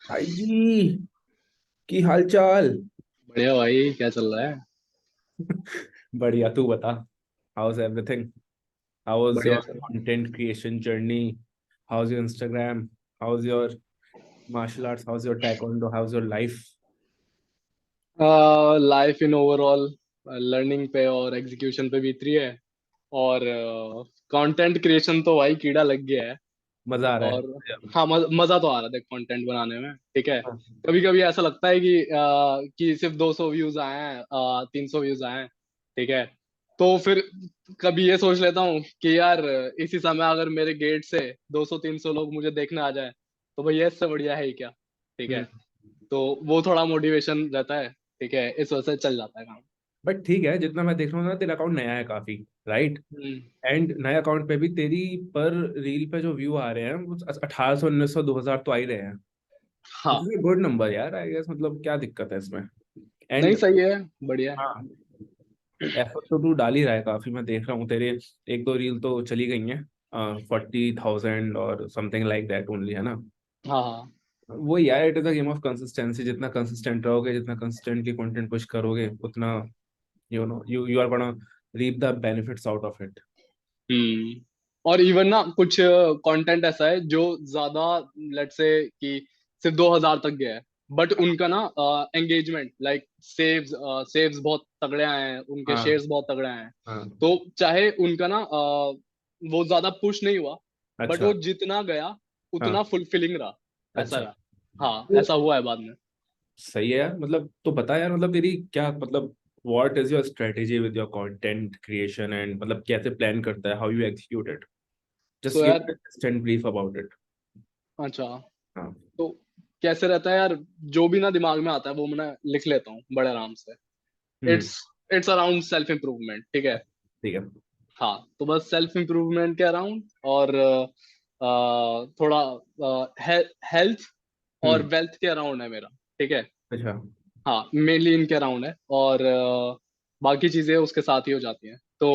भाई जी, की हाल चाल। बढ़िया भाई, क्या चल रहा है? बढ़िया, तू बता। How is everything? How is बढ़िया योर चल। Content creation journey? How is your Instagram? How is your martial arts? How is your taekwondo? How is your life? Life in overall learning पे और एग्जीक्यूशन पे बीत रही है। और content creation तो भाई कीड़ा लग गया है। मजा आ रहा और है? हाँ, मजा तो आ रहा है देख कंटेंट बनाने में, ठीक है। हाँ। कभी कभी ऐसा लगता है कि सिर्फ 200 व्यूज आए हैं, 300 व्यूज आए हैं, ठीक है। तो फिर कभी ये सोच लेता हूँ कि यार इसी समय अगर मेरे गेट से 200-300 लोग मुझे देखने आ जाए तो भैया इससे बढ़िया है ही क्या, ठीक है। तो वो थोड़ा मोटिवेशन रहता है, ठीक है, इस वजह से चल जाता है काम। बट ठीक है, जितना मैं देख रहा हूँ ना, तेरा अकाउंट नया है काफी, राइट? हम्म। एंड नए अकाउंट पे भी तेरी पर रील पे जो व्यू आ रहे हैं वो 1800, 1900, 2000 तो आ ही रहे हैं। हाँ। दिस इज गुड नंबर यार, आई गेस। मतलब क्या दिक्कत है इसमें? नहीं, एंड सही है, बढ़िया है। हाँ, एफर्ट तो तू डाल ही रहा है काफी। मैं देख रहा हूँ तेरे एक दो रील तो चली गई हैं, 40,000 और समथिंग लाइक दैट ओनली, है ना? हाँ हाँ। वो यार, it is a game of consistency. जितना कंसिस्टेंट रहोगे, जितना कंसिस्टेंटली कंटेंट पुश करोगे, उतना you are gonna reap the benefits out of it. Hmm. और इवन ना कुछ कंटेंट ऐसा है जो ज्यादा, लेट्स से कि सिर्फ 2,000 तक गया है, बट उनका ना एंगेजमेंट लाइक सेव्स सेव्स बहुत तगड़े आए हैं, उनके हाँ शेयर्स बहुत तगड़े आए हैं। हाँ। तो चाहे उनका ना वो ज्यादा पुश नहीं हुआ, बट अच्छा। वो जितना गया हाँ। उतना फुलफिलिंग रहा, ऐसा अच्छा। रहा। हाँ, तो ऐसा हुआ है बाद में। सही है यार। मतलब तो बता यार, मतलब तेरी क्या मतलब, what is your strategy with your content creation? And मतलब कैसे प्लान करता है? How you execute it? Just so give यार, मी इंस्टेंट ब्रीफ अबाउट इट। अच्छा, हाँ। तो कैसे रहता है यार, जो भी ना दिमाग में आता है वो मैं लिख लेता हूँ बड़े आराम से। Hmm. It's it's around self improvement, ठीक है। ठीक है। हाँ, तो बस सेल्फ इम्प्रूवमेंट के अराउंड, और थोड़ा हेल्थ और हम्म। वेल्थ के अराउंड है मेरा, ठीक है। अच्छा। हाँ, मेनली इनके अराउंड है, और बाकी चीजें उसके साथ ही हो जाती हैं, तो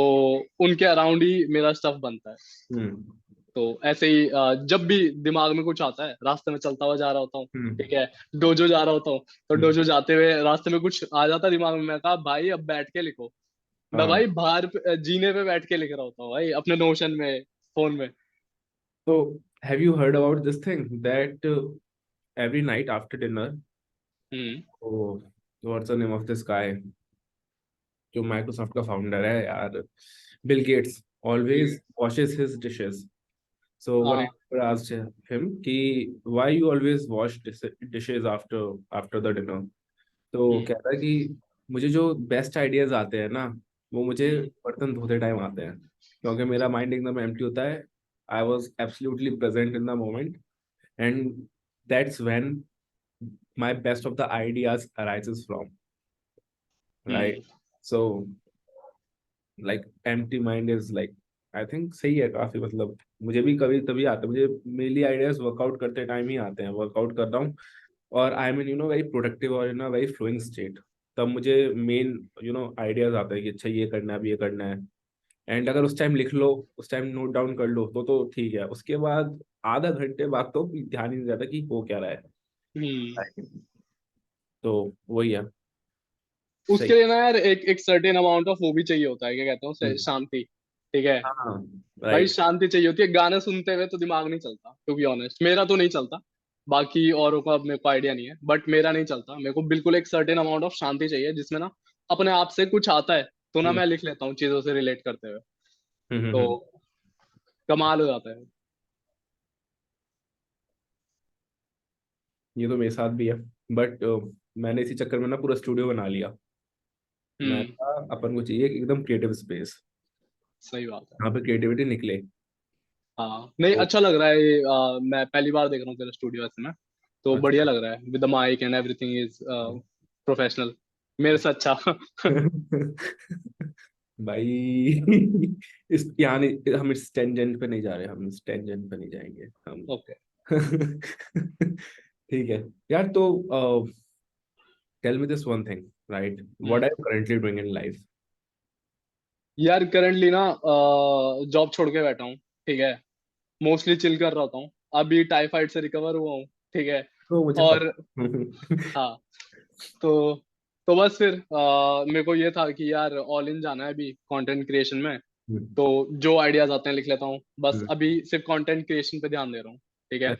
उनके अराउंड ही मेरा स्टफ बनता है। हम्म। तो ऐसे ही जब भी दिमाग में कुछ आता है, रास्ते में चलता हुआ जा रहा होता हूँ, हम्म। ठीक है, डोजो जा रहा होता हूँ, तो हम्म। डोजो जाते हुए रास्ते में कुछ आ जाता है दिमाग में, मैं कहा भाई अब बैठ के लिखो। मैं हाँ। भाई बाहर जीने पे बैठ के लिख रहा होता हूँ भाई, अपने नोशन में, फोन में। तो have you heard about this thing that every night after dinner, hmm. What's the name of this guy जो माइक्रोसॉफ्ट का फाउंडर है यार, Bill Gates, always washes his dishes. So one हाँ। editor asked him कि why you always wash dishes after the dinner. तो हम्म। कहता है कि मुझे जो बेस्ट आइडियाज आते हैं ना, वो मुझे हम्म। बर्तन धोते टाइम आते हैं, क्योंकि मेरा माइंड एकदम एम्प्टी होता है. I was absolutely present in the moment, and that's when my best of the ideas arises from, right? Hmm. So like empty mind is like, I think सही है काफी. मतलब मुझे भी कभी तभी आता है, मुझे मेनली आइडियाज वर्कआउट करते टाइम ही आते हैं. वर्कआउट कर रहा हूँ और आई मीन वेरी प्रोडक्टिव और इन अ वेरी फ्लोइंग स्टेट, तब मुझे मेन आइडियाज आता है कि अच्छा ये करना है, अब ये करना है. एंड अगर उस टाइम लिख लो, उस टाइम नोट डाउन कर लो तो ठीक है. उसके बाद आधा घंटे बाद तो ध्यान ही नहीं रहता कि हो क्या रहा हम्म। है. तो वही है. उसके सही. लिए ना यार एक एक सर्टेन अमाउंट ऑफ वो भी चाहिए होता है, क्या कहते हैं उसे, हम्म, शांति, ठीक है। हाँ. भाई राइट. शांति चाहिए होती है, गाने सुनते हुए तो दिमाग नहीं चलता, टू बी ऑनेस्ट, मेरा तो नहीं चलता। बाकी औरों का अब मेरे को आइडिया नहीं है, बट मेरा नहीं चलता। मेरे को बिल्कुल एक सर्टेन अमाउंट ऑफ शांति चाहिए, जिसमें ना अपने आप से कुछ आता है तो ना हम्म. मैं लिख लेता हूँ चीजों से रिलेट करते हुए, हम्म. तो कमाल हो जाता है। ये तो मेरे साथ भी है. बट मैंने इसी चक्कर में ना पूरा स्टूडियो बना लिया. मैं हम्म। अपन को चाहिए कि एकदम क्रिएटिव स्पेस, सही बात है। यहाँ पे क्रिएटिविटी निकले. हाँ, नहीं, तो अच्छा लग रहा है ये, मैं पहली बार देख रहा हूँ तेरा स्टूडियो ऐसे में, तो बढ़िया अच्छा. लग रहा है, with the mic and everything is professional, मेरे से अच्छा। भाई, इस यहाँ नहीं, हम इस टेंजेंट पे नहीं जा रहे, हम इस टेंजेंट पे नहीं जाएंगे हम. ओके। ठीक है यार. तो tell me this one thing, right? What are you currently doing in life? यार करंटली ना जॉब छोड़ के बैठा हूँ, ठीक है, मोस्टली चिल कर रहा होता हूँ। अभी टाइफाइड से रिकवर हुआ हूँ, ठीक है। तो मुझे और पता। हाँ, तो बस फिर मेरे को ये था कि यार ऑल इन जाना है अभी कंटेंट क्रिएशन में। तो जो आइडियाज आते हैं लिख लेता हूँ, बस अभी सिर्फ कंटेंट क्रिएशन पे ध्यान दे रहा हूँ। ठीक है।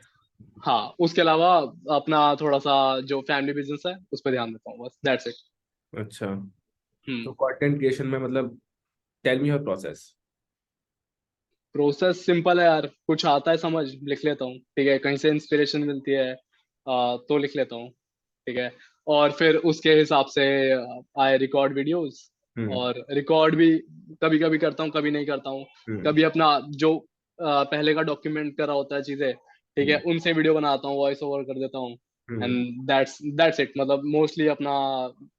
हाँ, उसके अलावा अपना थोड़ा सा जो फैमिली बिजनेस है उस पर ध्यान देता हूँ, बस दैट्स इट। अच्छा, हम्म। तो कंटेंट क्रिएशन में मतलब tell me your process. Process simple है यार, कुछ आता है समझ लिख लेता हूँ, ठीक है, कहीं से इंस्पिरेशन मिलती है तो लिख लेता हूँ। ठीक है। और फिर उसके हिसाब से आई रिकॉर्ड वीडियोस। हम्म। और रिकॉर्ड भी कभी कभी करता हूँ, कभी नहीं करता हूँ। हम्म। कभी अपना जो पहले का डॉक्यूमेंट करा होता है चीजें, ठीक है, हम्म। उनसे वीडियो बनाता हूँ, वॉइस ओवर कर देता हूँ। हम्म। एंड दैट्स इट, मतलब मोस्टली अपना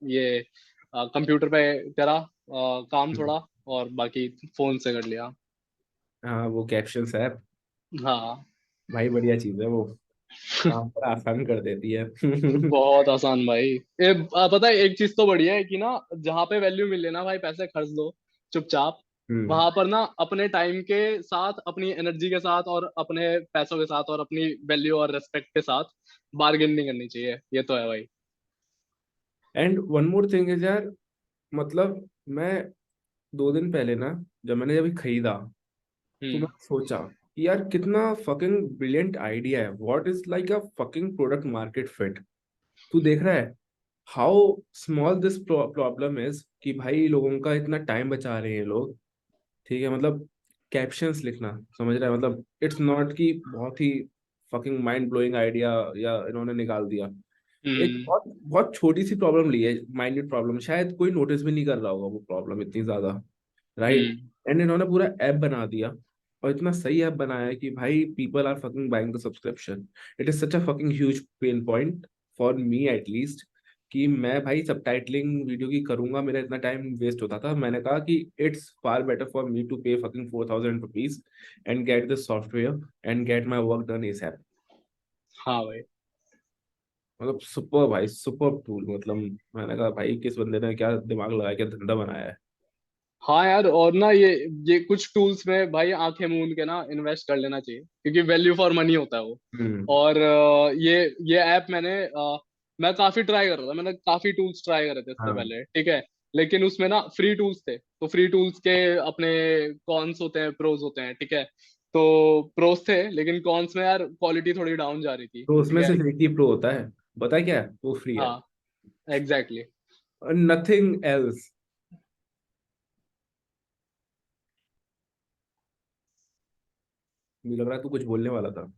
ये कंप्यूटर पे करा काम हम्म। थोड़ा, और बाकी फोन से कर लिया। हाँ, वो कैप्शंस है हाँ, भाई, बढ़िया चीज है वो, काम पर आसान कर देती है। बहुत आसान भाई। पता है एक चीज तो बढ़िया है कि ना, जहाँ पे वैल्यू मिले ना भाई, पैसे खर्च दो चुपचाप। हम्म। वहां पर ना अपने टाइम के साथ, अपनी एनर्जी के साथ, और अपने पैसों के साथ, और अपनी वैल्यू और रेस्पेक्ट के साथ बार्गेन नहीं करनी चाहिए, ये तो है भाई। And one more thing is यार, मतलब मैं 2 दिन पहले ना, जब मैंने जब खरीदा, तो हम्म। मैंने सोचा कि यार कितना फकिंग ब्रिलियंट आइडिया है, what is like a fucking product market fit. तू देख रहा है how small this problem is, कि भाई लोगों का इतना टाइम बचा रहे हैं लोग। ठीक है, मतलब कैप्शंस लिखना, समझ रहा है, मतलब इट्स नॉट कि बहुत ही फकिंग माइंड ब्लोइंग आइडिया या इन्होंने निकाल दिया। एक हम्म। बहुत बहुत छोटी सी प्रॉब्लम ली है, माइन्यूट प्रॉब्लम, शायद कोई नोटिस भी नहीं कर रहा होगा वो प्रॉब्लम इतनी ज्यादा, राइट। हम्म। एंड इन्होंने पूरा ऐप बना दिया, और इतना सही ऐप बनाया है कि भाई people are fucking buying the subscription. It is such a fucking huge pain point for me at least, कि मैं भाई सबटाइटलिंग वीडियो की करूंगा, मेरा इतना टाइम वेस्ट होता था। मैंने कहा कि it's far better for me to pay fucking 4,000 rupees and get this software and get my work done इस ऐप। हाँ भाई। मतलब सुपर भाई, सुपर टूल, मतलब मैंने कहा भाई किस बंदे ने क्या दिमाग लगाया, क्या धंधा बनाया है। हाँ यार, और ना ये कुछ टूल्स में भाई आंखें मूंद के ना इन्वेस्ट कर लेना चाहिए, क्योंकि वैल्यू फॉर मनी होता है वो। हम्म। और ये ऐप मैं काफी ट्राई कर रहा था, मैंने काफी टूल्स ट्राई करे थे इससे हाँ। पहले, ठीक है। लेकिन उसमें ना फ्री टूल्स थे, तो फ्री टूल्स के अपने कॉन्स होते हैं, प्रोज होते हैं, ठीक है। तो प्रोज थे, लेकिन कॉन्स में यार क्वालिटी थोड़ी डाउन जा रही थी, तो ठीक उसमें है। सिर्फ एक ही प्रो होता है, पता है क्या है? वो फ्री है, हाँ, एग्जैक्टली exactly। Nothing else. मुझे लग रहा है तू कुछ बोलने वाला था।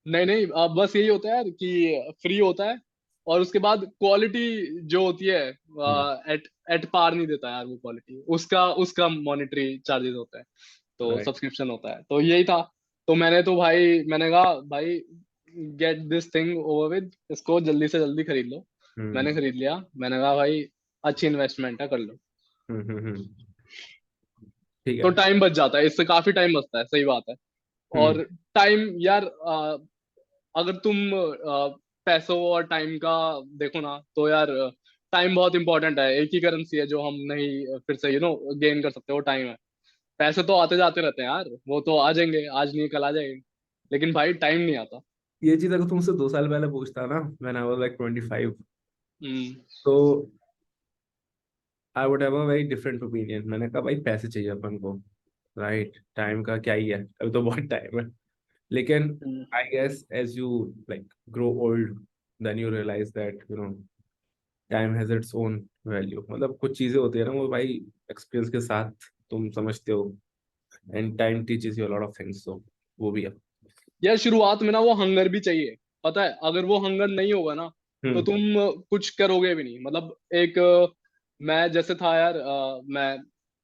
नहीं नहीं, अब बस यही होता है यार कि फ्री होता है, और उसके बाद क्वालिटी जो होती है हम्म। एट एट पार नहीं देता यार वो क्वालिटी, उसका उसका मॉनेटरी चार्जेस होता है, तो राइट। सब्सक्रिप्शन होता है, तो यही था। तो मैंने तो भाई, मैंने कहा भाई get this thing over with, इसको जल्दी से जल्दी खरीद लो। मैंने हम्म। खरीद लिया, मैंने कहा भाई अच्छी इन्वेस्टमेंट है, कर लो। ठीक तो है। टाइम बच जाता है इससे, काफी टाइम बचता है, सही बात है। हम्म। और टाइम यार, अगर तुम पैसों और टाइम का देखो ना, तो यार टाइम बहुत इंपॉर्टेंट है, एक ही करेंसी है जो हम नहीं फिर से गेन कर सकते, वो टाइम है। पैसे तो आते जाते रहते हैं यार, वो तो आ जाएंगे, आज नहीं कल आ जाएंगे, लेकिन भाई टाइम नहीं आता। ये चीज अगर तुमसे 2 साल पहले पूछता ना, व्हेन आई वाज लाइक 25, हम्म। तो I would have a very different opinion. मैंने कहा भाई पैसे चाहिए अपन को, राइट, टाइम का क्या ही है, अभी तो बहुत टाइम है। लेकिन hmm. I guess as you like grow old, then you realise that time has its own value. मतलब कुछ चीजें होती है ना वो भाई एक्सपीरियंस के साथ तुम समझते हो, and time teaches you a lot of things, तो वो भी है। यार शुरुआत में ना वो हंगर भी चाहिए, पता है, अगर वो हंगर नहीं होगा ना, तो हम्म। तुम कुछ करोगे भी नहीं। मतलब एक मैं जैसे था यार, मैं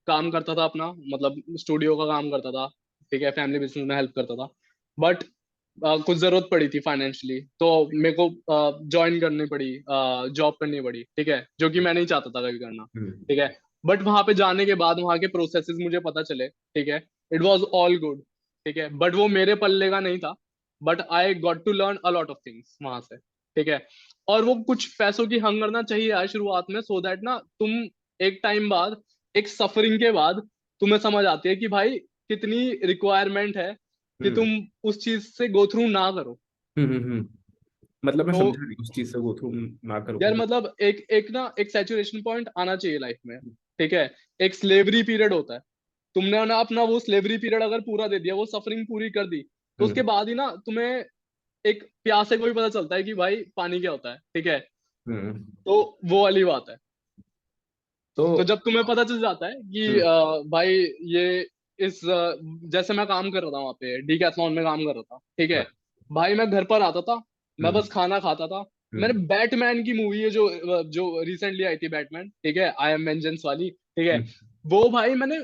काम करता था अपना, मतलब स्टूडियो का काम करता था, ठीक है, फैमिली बिजनेस में हेल्प करता था। बट कुछ जरूरत पड़ी थी फाइनेंशियली, तो मेरे को ज्वाइन करनी पड़ी, जॉब करनी पड़ी, ठीक है, जो कि मैं नहीं चाहता था कभी करना, हम्म। ठीक है। बट वहां पे जाने के बाद वहां के प्रोसेसेस मुझे पता चले, ठीक है, इट वॉज ऑल गुड, ठीक है, बट वो मेरे पल्ले का नहीं था। But I got to learn a lot of things वहां से, ठीक है। और वो कुछ पैसों की हंगर ना चाहिए यार शुरुआत में, सो दैट ना तुम एक टाइम बाद, एक सफरिंग के बाद, तुम्हें समझ आती है कि भाई कितनी रिक्वायरमेंट है कि हम्म। तुम उस चीज से गो थ्रू ना करो। हम्म। हम्म। मतलब मैं तो समझा नहीं, उस चीज से गो थ्रू ना करो यार मतलब। मतलब एक एक ना एक सैचुरेशन पॉइंट आना चाहिए लाइफ में, ठीक है। एक स्लेवरी पीरियड होता है, तुमने ना अपना वो स्लेवरी पीरियड अगर पूरा दे दिया, वो सफरिंग पूरी कर दी, तो उसके हम्म। बाद ही ना तुम्हें एक प्यासे को भी पता चलता है कि भाई पानी क्या होता है, ठीक है। हम्म। तो वो वाली बात है। तो तो जब तुम्हें पता चल जाता है कि हम्म। भाई ये जैसे मैं काम कर रहा था वहां पे डीकैथलॉन में काम कर रहा था, ठीक है। भाई मैं घर पर आता था, मैं हम्म। बस खाना खाता था। मैंने हम्म। बैटमैन की मूवी है जो जो रिसेंटली आई थी, बैटमैन, ठीक है, आई एम वेंजेंस वाली, ठीक है। हम्म। वो भाई मैंने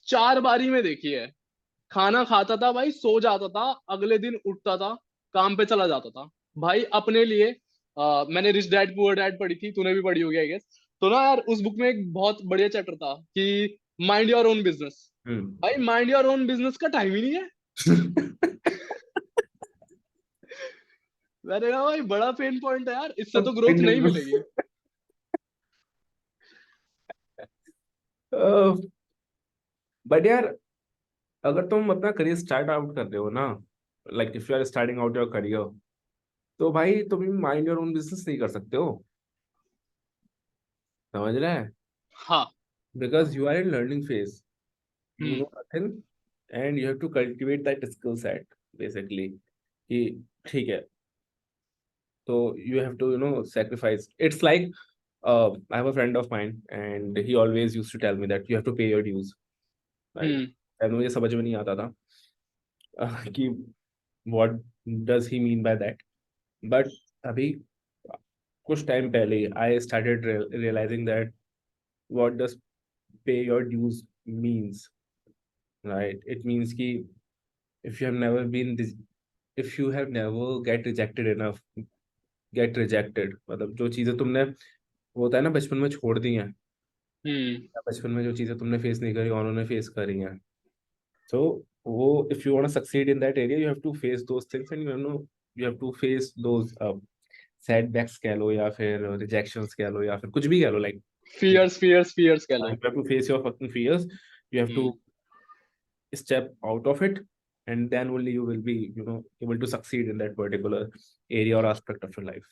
4 बारी में देखी है। खाना खाता था भाई, सो जाता था, अगले दिन उठता था, काम पे चला जाता था। भाई अपने लिए मैंने रिच डैड पुअर डैड पढ़ी थी, तूने भी पढ़ी होगी आई गेस। तो ना यार उस बुक में एक बहुत बढ़िया चैप्टर था कि माइंड योर ओन बिजनेस। हम्म। भाई माइंड योर ओन बिजनेस का टाइम ही नहीं है। मैंने कहा भाई बड़ा पेन पॉइंट है यार, इससे तो ग्रोथ नहीं मिलेगी। बट यार, अगर तुम अपना करियर स्टार्ट आउट कर रहे हो ना, like if you are starting out your career, तो भाई तुम माइंड योर ओन बिजनेस नहीं कर सकते हो, समझ रहे हैं? हाँ। Because you are in learning phase, you hmm. No nothing, and you have to cultivate that skill set basically, कि ठीक है, तो you have to sacrifice. It's like I have a friend of mine and he always used to tell me that you have to pay your dues, right? Hmm. and मुझे समझ में नहीं आता था कि what does he mean by that, but अभी कुछ time पहले I started realizing that what does pay your dues means, right? It means कि if you have never been this, if you have never get rejected enough, get rejected, मतलब जो चीजें तुमने, वो होता है ना, बचपन में छोड़ दी हैं, हम्म। या बचपन में जो चीजें तुमने फेस नहीं करी और उन्होंने फेस करी हैं, तो वो if you want to succeed in that area, you have to face those things, and you have to face those setbacks कह लो, या फिर रिजेक्शंस कह लो, या फिर कुछ भी कह लो, like you fears fears fears कह लो। Have to face your fucking fears, you have to hmm. step out of it, and then only you will be able to succeed in that particular area or aspect of your life.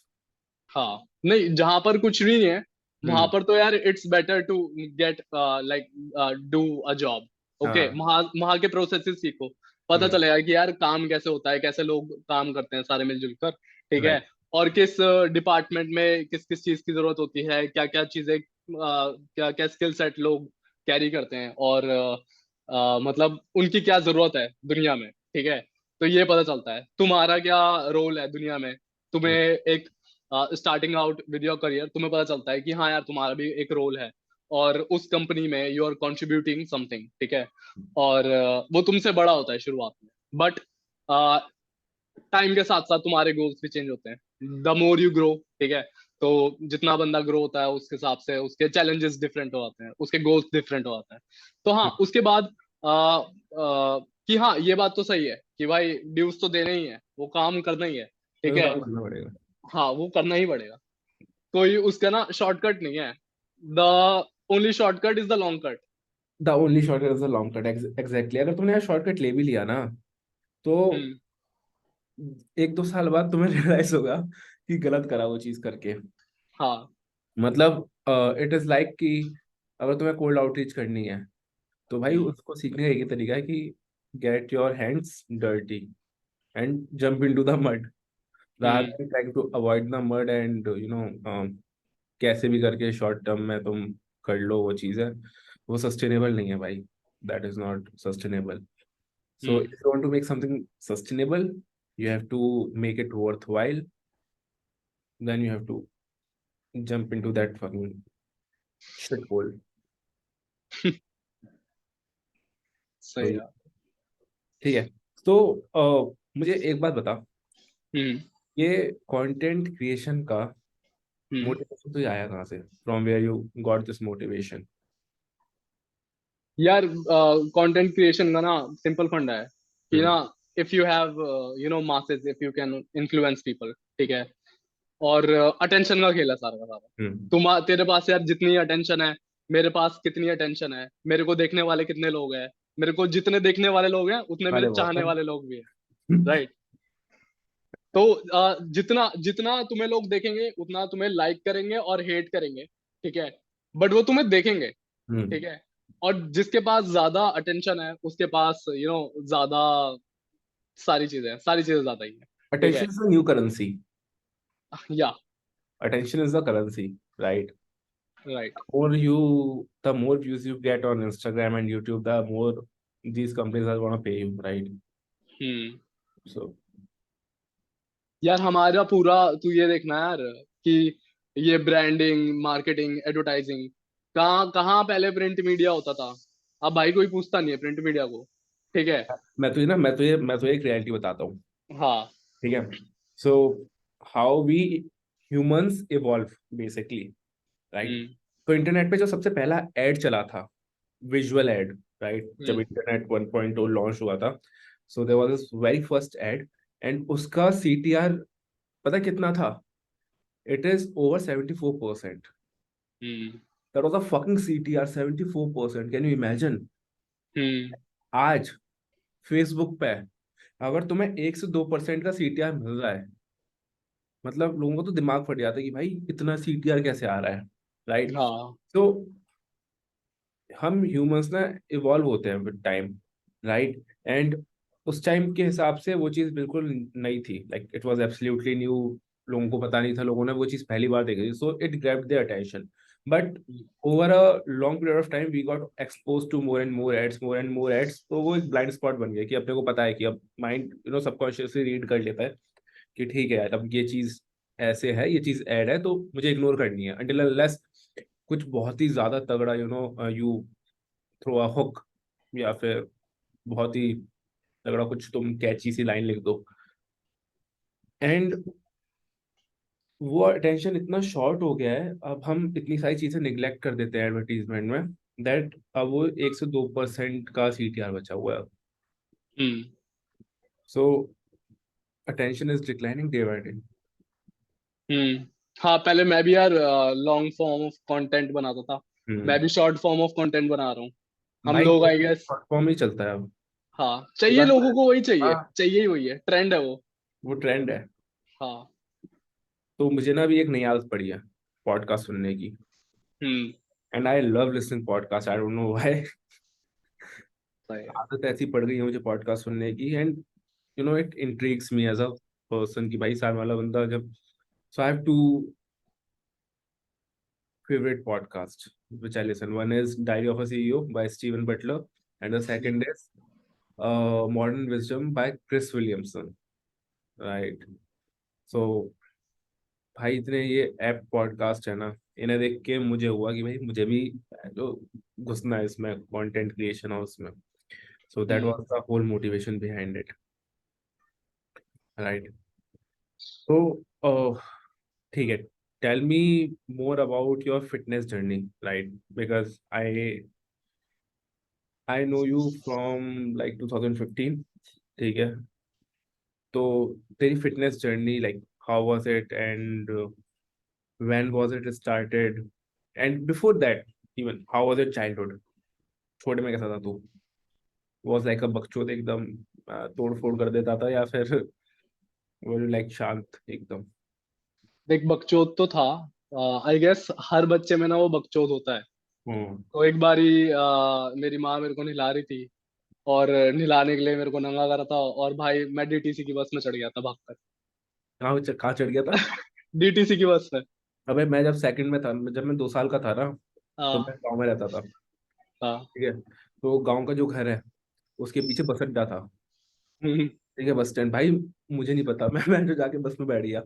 हाँ, नहीं जहां पर कुछ नहीं है, वहां हम्म। पर तो यार it's better to get like do a job. Okay, हाँ। वहां वहां के प्रोसेसेस सीखो, पता हम्म। चलेगा कि यार काम कैसे होता है, कैसे लोग काम करते हैं सारे मिलजुल कर, ठीक है। राइट। और किस डिपार्टमेंट में किस किस चीज की जरूरत होती है, क्या क्या चीजें, क्या क्या स्किल सेट लोग कैरी करते हैं, और मतलब उनकी क्या जरूरत है दुनिया में, ठीक है। तो ये पता चलता है तुम्हारा क्या रोल है दुनिया में। तुम्हें एक starting out with your career तुम्हें पता चलता है कि हाँ यार तुम्हारा भी एक रोल है, और उस कंपनी में यू आर कॉन्ट्रीब्यूटिंग समथिंग, ठीक है। और वो तुमसे बड़ा होता है शुरुआत में, बट टाइम के साथ साथ तुम्हारे गोल्स भी चेंज होते हैं द मोर यू ग्रो, ठीक है। तो जितना बंदा ग्रो होता है उसके हिसाब से उसके चैलेंजेस डिफरेंट हो जाते हैं, उसके गोल्स डिफरेंट हो जाते हैं। तो हाँ उसके बाद कि हाँ ये बात तो सही है कि भाई ड्यूज तो देने ही है, वो काम करना ही है, ठीक तो है। काम करना पड़ेगा। हाँ वो करना ही पड़ेगा, कोई उसका ना शॉर्टकट नहीं है। The only shortcut is the long cut. The only shortcut is the long cut, exactly. अगर तुमने यार शॉर्टकट ले भी लिया ना, तो हम्म। 1-2 साल बाद तुम्हें रियलाइज होगा कि गलत करा वो चीज करके। हाँ। मतलब इट इज लाइक कि अगर तुम्हें कोल्ड आउटरीच करनी है, तो भाई हम्म। उसको सीखने का एक ही तरीका है कि get your hands dirty and jump into the mud, rather hmm. than trying to avoid the mud and कैसे भी करके शॉर्ट टर्म में तुम कर लो वो चीज़ है, वो सस्टेनेबल नहीं है भाई, that is not sustainable. So hmm. If you want to make something sustainable, you have to make it worthwhile, then you have to jump into that fucking shit hole. तो सही है। ठीक है। तो मुझे एक बात बता, हम्म। ये कंटेंट क्रिएशन का हम्म। मोटिवेशन तो आया कहाँ से, from where you got this motivation? यार कंटेंट क्रिएशन का ना सिंपल फंडा है कि ना, hmm. If you have you know masses, if you can influence people, ठीक है। और अटेंशन का खेल है सारा का सारा। हम्म। तेरे पास यार जितनी अटेंशन है, मेरे पास कितनी अटेंशन है, मेरे को देखने वाले कितने लोग हैं, मेरे को जितने देखने वाले लोग हैं उतने मेरे अरे बहुत चाहने है। वाले लोग भी हैं, राइट। तो जितना जितना तुम्हें लोग देखेंगे उतना तुम्हें लाइक करेंगे और हेट करेंगे, ठीक है, बट वो तुम्हें देखेंगे, हम्म। ठीक है। और जिसके पास ज्यादा अटेंशन है उसके पास ज्यादा सारी चीजें ज्यादा ही है, ठीक अटेंशन है। Is the new currency. या attention is the currency, right? Right. The more views you get on Instagram and YouTube, the more these companies are gonna pay you, right? Hmm. So यार हमारा पूरा, तू ये देखना यार कि ये ब्रांडिंग, मार्केटिंग, एडवर्टाइजिंग, कहाँ कहाँ पहले प्रिंट मीडिया होता था। अब भाई कोई पूछता नहीं है प्रिंट मीडिया को, ठीक है। मैं तो एक रियलिटी बताता हूँ, हाँ। ठीक है? So how we humans evolve basically, right? Hmm. तो इंटरनेट पे जो सबसे पहला एड चला था, विजुअल एड, राइट? जब हम्म। इंटरनेट 1.0 लॉन्च हुआ था, so there was this very first ad, and उसका सीटीआर पता कितना था? It is over 74%। Hmm. That was a fucking CTR, 74%। Can you imagine? Hmm. आज फेसबुक पे अगर तुम्हें 1 से 2% का सीटीआर मिल रहा है, मतलब लोगों को तो दिमाग फट जाता है कि भाई इतना सीटीआर कैसे आ रहा है, राइट? हाँ। तो हम ह्यूमंस ना इवॉल्व होते हैं विद टाइम, राइट? एंड उस टाइम के हिसाब से वो चीज़ बिल्कुल नई थी, like it was absolutely new. लोगों को पता नहीं था, लोगों ने वो चीज़ पहली बार देखी थी, so it grabbed their attention. But over a long period of time we got expose to more and more ads, more and more ads, तो वो एक ब्लाइंड स्पॉट बन गया कि अपने को पता है कि अब माइंड सबकॉन्शियसली रीड कर लेता है कि ठीक है यार, अब ये चीज़ ऐसे है, ये चीज़ ऐड है, तो मुझे इग्नोर करनी है until unless कुछ बहुत ही ज्यादा तगड़ा यू थ्रो अ हुक, या फिर बहुत ही तगड़ा कुछ तुम कैची सी लाइन लिख दो, एंड वो अटेंशन इतना शॉर्ट हो गया है, अब हम इतनी सारी चीजें निग्लेक्ट कर देते हैं एडवर्टीजमेंट में, दैट अब वो 1 से 2% का सीटीआर बचा हुआ है। Hmm. So attention is declining day by day. Hmm. हाँ, पहले मैं भी यार लॉन्ग फॉर्म ऑफ कंटेंट बनाता था। मैं हम्म। भी शॉर्ट फॉर्म ऑफ कंटेंट बना रहा हूँ। हम भाई लोग आई गेस। प्लेटफॉर्म ही चलता है अब। हाँ, चाहिए, पूरा, लोगों को वही चाहिए, हाँ, चाहिए ही वही है, ट्रेंड है वो। वो ट्रेंड है। हाँ। तो मुझे ना भी एक नई आदत पड़ी है पॉडकास्ट सुनने की, hmm. And I love listening podcast, I don't know why. सही है। आदत ऐसी पड़ गई है मुझे पॉडकास्ट सुनने की, and it intrigues me as a person कि भाई सामने वाला बंदा जब, so I have two favorite podcasts which I listen. One is Diary of a CEO by Stephen Butler, and the second is Modern Wisdom by Chris Williamson. Right. So भाई इतने ये app podcast है ना, इन्हें देख के मुझे हुआ कि भाई मुझे भी जो घुसना है इसमें, कंटेंट क्रिएशन और उसमें। So that hmm. Was the whole motivation behind it, right? तो ठीक है, tell me more about your fitness journey, right? Because I know you from like 2015, ठीक है? तो तेरी fitness journey, like how was it, and when was it started, and before that even how was it childhood? छोटे में कैसा था तू? Was like अ बकचोद एकदम, तोड़ फोड़ कर देता था, या फिर वो लाइक शांत एकदम? देख, बकचोद तो था। आई गेस हर बच्चे में ना वो बकचोद होता है। हम्म। तो एक बारी मेरी माँ मेरे को नहला रही थी, और नहलाने के लिए मेरे को नंगा करा था, और भाई मैं डीटीसी की बस में चढ़ गया था भागकर। कहाँ चढ़ गया था? डीटीसी की बस में। अबे मैं जब सेकंड में था, जब मैं 2 साल का था ना, तो हाँ। मैं गाँव में रहता था, हाँ। ठीक है? तो गाँव का जो घर है उसके पीछे बस अड्डा था, हम्म। ठीक है, बस स्टैंड। भाई मुझे नहीं पता, मैं जो जाके बस में बैठ गया,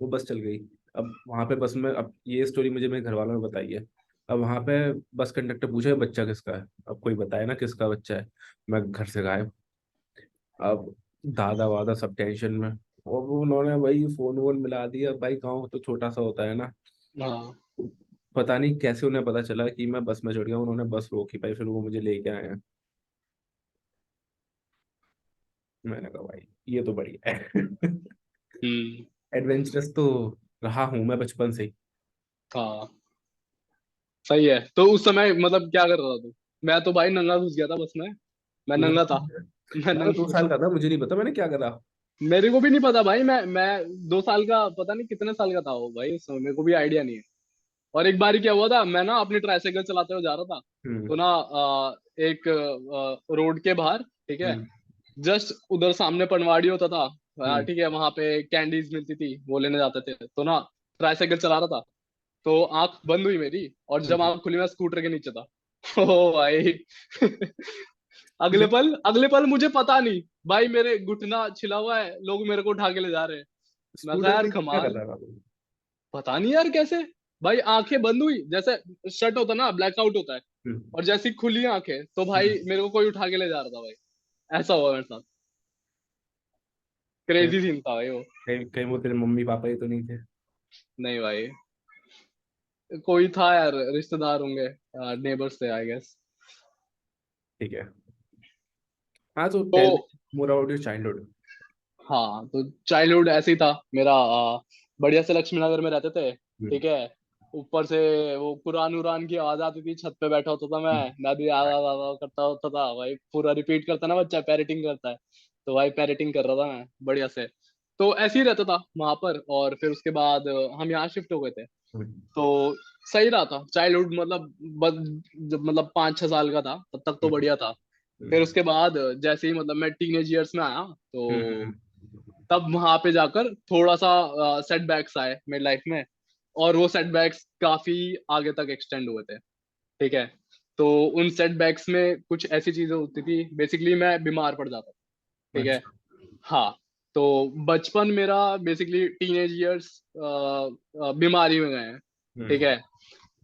वो बस चल गई। अब वहां पे बस में, अब ये स्टोरी मुझे मेरे घर वालों ने बताई है। अब वहां पे बस कंडक्टर पूछे बच्चा किसका है, अब कोई बताए ना किसका बच्चा है, मैं घर से गायब। अब दादा वादा सब टेंशन में, और वो उन्होंने भाई फोन वोन मिला दिया, भाई गाँव तो छोटा सा होता है ना। हाँ। पता नहीं कैसे उन्हें पता चला कि मैं बस में चढ़ गया, उन्होंने बस रोकी, भाई फिर वो मुझे लेके आए हैं। मैंने कहा भाई ये तो बढ़िया है। हम्म। एडवेंचरस तो रहा हूं मैं बचपन से ही। हाँ, सही है। तो उस समय मतलब क्या कर रहा था तू? मैं तो भाई नंगा घुस गया था बस में। मैं तो नंगा था। मैं मैं तो दो नंगा साल था। का था, मुझे नहीं पता मैंने क्या करा। मेरे को भी नहीं पता भाई, मैं 2 साल का, पता नहीं कितने साल का था वो भाई, उस समय मेरे को भी आइडिया नहीं है। और एक बार क्या हुआ था, मैं ना अपनी ट्राईसाइकिल चलाते हुए जा रहा था। हम्म। तो ना एक रोड के बाहर, ठीक है, हम्म। जस्ट उधर सामने पनवाड़ी होता था। हम्म। ठीक है, वहां पे कैंडीज मिलती थी, वो लेने जाते थे। तो ना ट्राईसाइकिल चला रहा था, तो आंख बंद हुई मेरी, और जब हम्म। आंख खुली मैं स्कूटर के नीचे था। ओ भाई। अगले पल मुझे पता नहीं भाई, मेरे घुटना छिला हुआ है, लोग मेरे को उठा के ले जा रहे हैं। मैं कहा स्कूटर यार के नीचे क्या कर कमाल, रहा था? पता नहीं यार कैसे। भाई आंखें बंद हुई, जैसे शट होता ना, ब्लैकआउट होता है, हम्म। और जैसी खुली आंखें तो भाई हम्म। मेरे को कोई उठा के ले जा रहा था भाई। ऐसा हुआ मेरे साथ। कहीं क्रेजी सीन था भाई वो। कहीं कहीं वो तेरे मम्मी पापा ही तो नहीं थे? नहीं भाई, कोई था यार, रिश्तेदार होंगे, नेबर्स थे आई गेस। ठीक है। हाँ, तो तो tell more about your childhood. हाँ, तो चाइल्डहुड ऐसे ही था मेरा। बढ़िया से लक्ष्मी नगर में रहते थे, हम्म। ठीक है। ऊपर से वो कुरान उरान की आवाज आती थी, छत पे बैठा होता था मैं भी आधा आधा करता होता था भाई, पूरा रिपीट करता ना, बच्चा पैरेटिंग करता है। तो भाई पैरेटिंग कर रहा था मैं बढ़िया से। तो ऐसे ही रहता था वहां पर, और फिर उसके बाद हम यहाँ शिफ्ट हो गए थे। हम्म। तो सही रहा था चाइल्डहुड, मतलब जब मतलब 5-6 साल का था तब तक तो हम्म। बढ़िया था। फिर हम्म। उसके बाद जैसे ही मतलब मैं टीनेज ईयर्स में आया, तो हम्म। तब वहां पे जाकर थोड़ा सा सेटबैक्स आए मेरी लाइफ में। और वो सेटबैक्स काफी आगे तक एक्सटेंड हुए थे, ठीक है। तो उन सेटबैक्स में कुछ ऐसी चीजें होती थी, बेसिकली मैं बीमार पड़ जाता था, ठीक है। अच्छा। हाँ। तो बचपन मेरा बेसिकली टीनेज ईयर्स बीमारी में गए हैं, ठीक हम्म। है।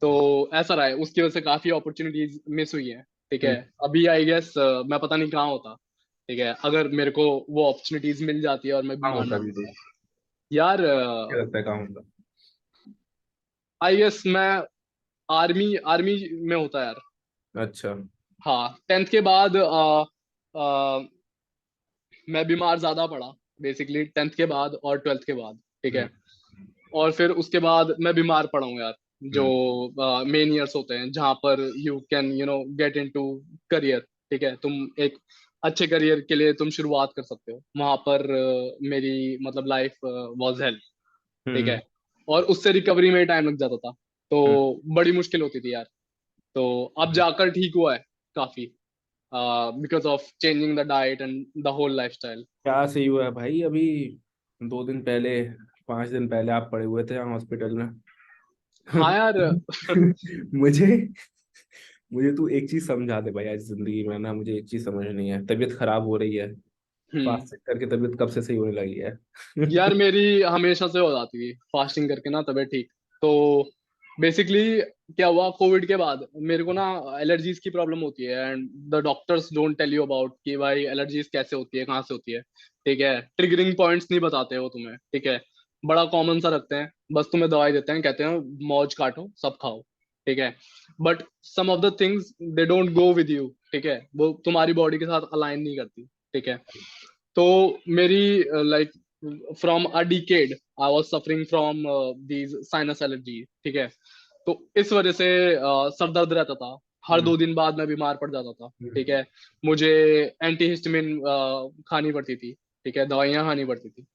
तो ऐसा रहा है, उसकी वजह से काफी अपॉर्चुनिटीज मिस हुई हैं, ठीक है। हम्म। अभी आई गेस मैं पता नहीं कहाँ होता, ठीक है, अगर मेरे को वो अपॉर्चुनिटीज मिल जाती है और मैं कहाँ बीमार होता ना अभी तो? पड़ता यार। क्या लगता है कहाँ होता? आई गेस मैं आर्मी आर्मी में होता यार। अच्छा। हाँ, 10th के बाद आ, मैं बीमार ज्यादा पड़ा, बेसिकली 10th के बाद और 12th के बाद, ठीक हम्म। है। और फिर उसके बाद मैं बीमार पड़ा हूँ यार, जो हम्म। मेन ईयर्स होते हैं जहाँ पर you can get into career, ठीक है। तुम एक अच्छे करियर के लिए तुम शुरुआत कर सकते हो, वहां पर मेरी मतलब लाइफ वाज हेल, ठीक हम्म। है। और उससे रिकवरी में टाइम लग जाता था, तो हम्म। बड़ी मुश्किल होती थी यार। तो अब जाकर ठीक हुआ है काफी, because of changing the diet and the whole lifestyle. क्या सही हुआ है भाई? अभी 2 दिन पहले, 5 दिन पहले आप पड़े हुए थे यहाँ हॉस्पिटल में। हाँ यार। मुझे मुझे तू एक चीज समझा दे भाई, आज जिंदगी में ना मुझे एक चीज समझ नहीं है, तबीयत खराब हो रही है। हम्म। फास्ट करके तबीयत कब से सही होने लगी है? यार मेरी हमेशा से हो जाती थी फास्टिंग करके ना तबीयत ठीक। तो बेसिकली क्या हुआ, कोविड के बाद मेरे को ना एलर्जीज की प्रॉब्लम होती है, and the doctors don't tell you about कि भाई एलर्जीज कैसे होती है, कहाँ से होती है, ठीक है। ट्रिगरिंग पॉइंट्स नहीं बताते हो तुम्हें, ठीक है। बड़ा कॉमन सा रखते हैं, बस तुम्हें दवाई देते हैं, कहते हैं मौज काटो सब खाओ, ठीक है। But some of the things they don't go with you, ठीक है, वो तुम्हारी बॉडी के साथ अलाइन नहीं करती, ठीक है। तो मेरी like from a decade I was suffering from these sinus allergy, ठीक है। तो इस वजह से सर दर्द रहता था, हर हम्म। 2 दिन बाद मैं बीमार पड़ जाता था, ठीक हम्म। है। मुझे एंटीहिस्टामिन खानी पड़ती थी, ठीक है, दवाइयाँ खानी पड़ती थी।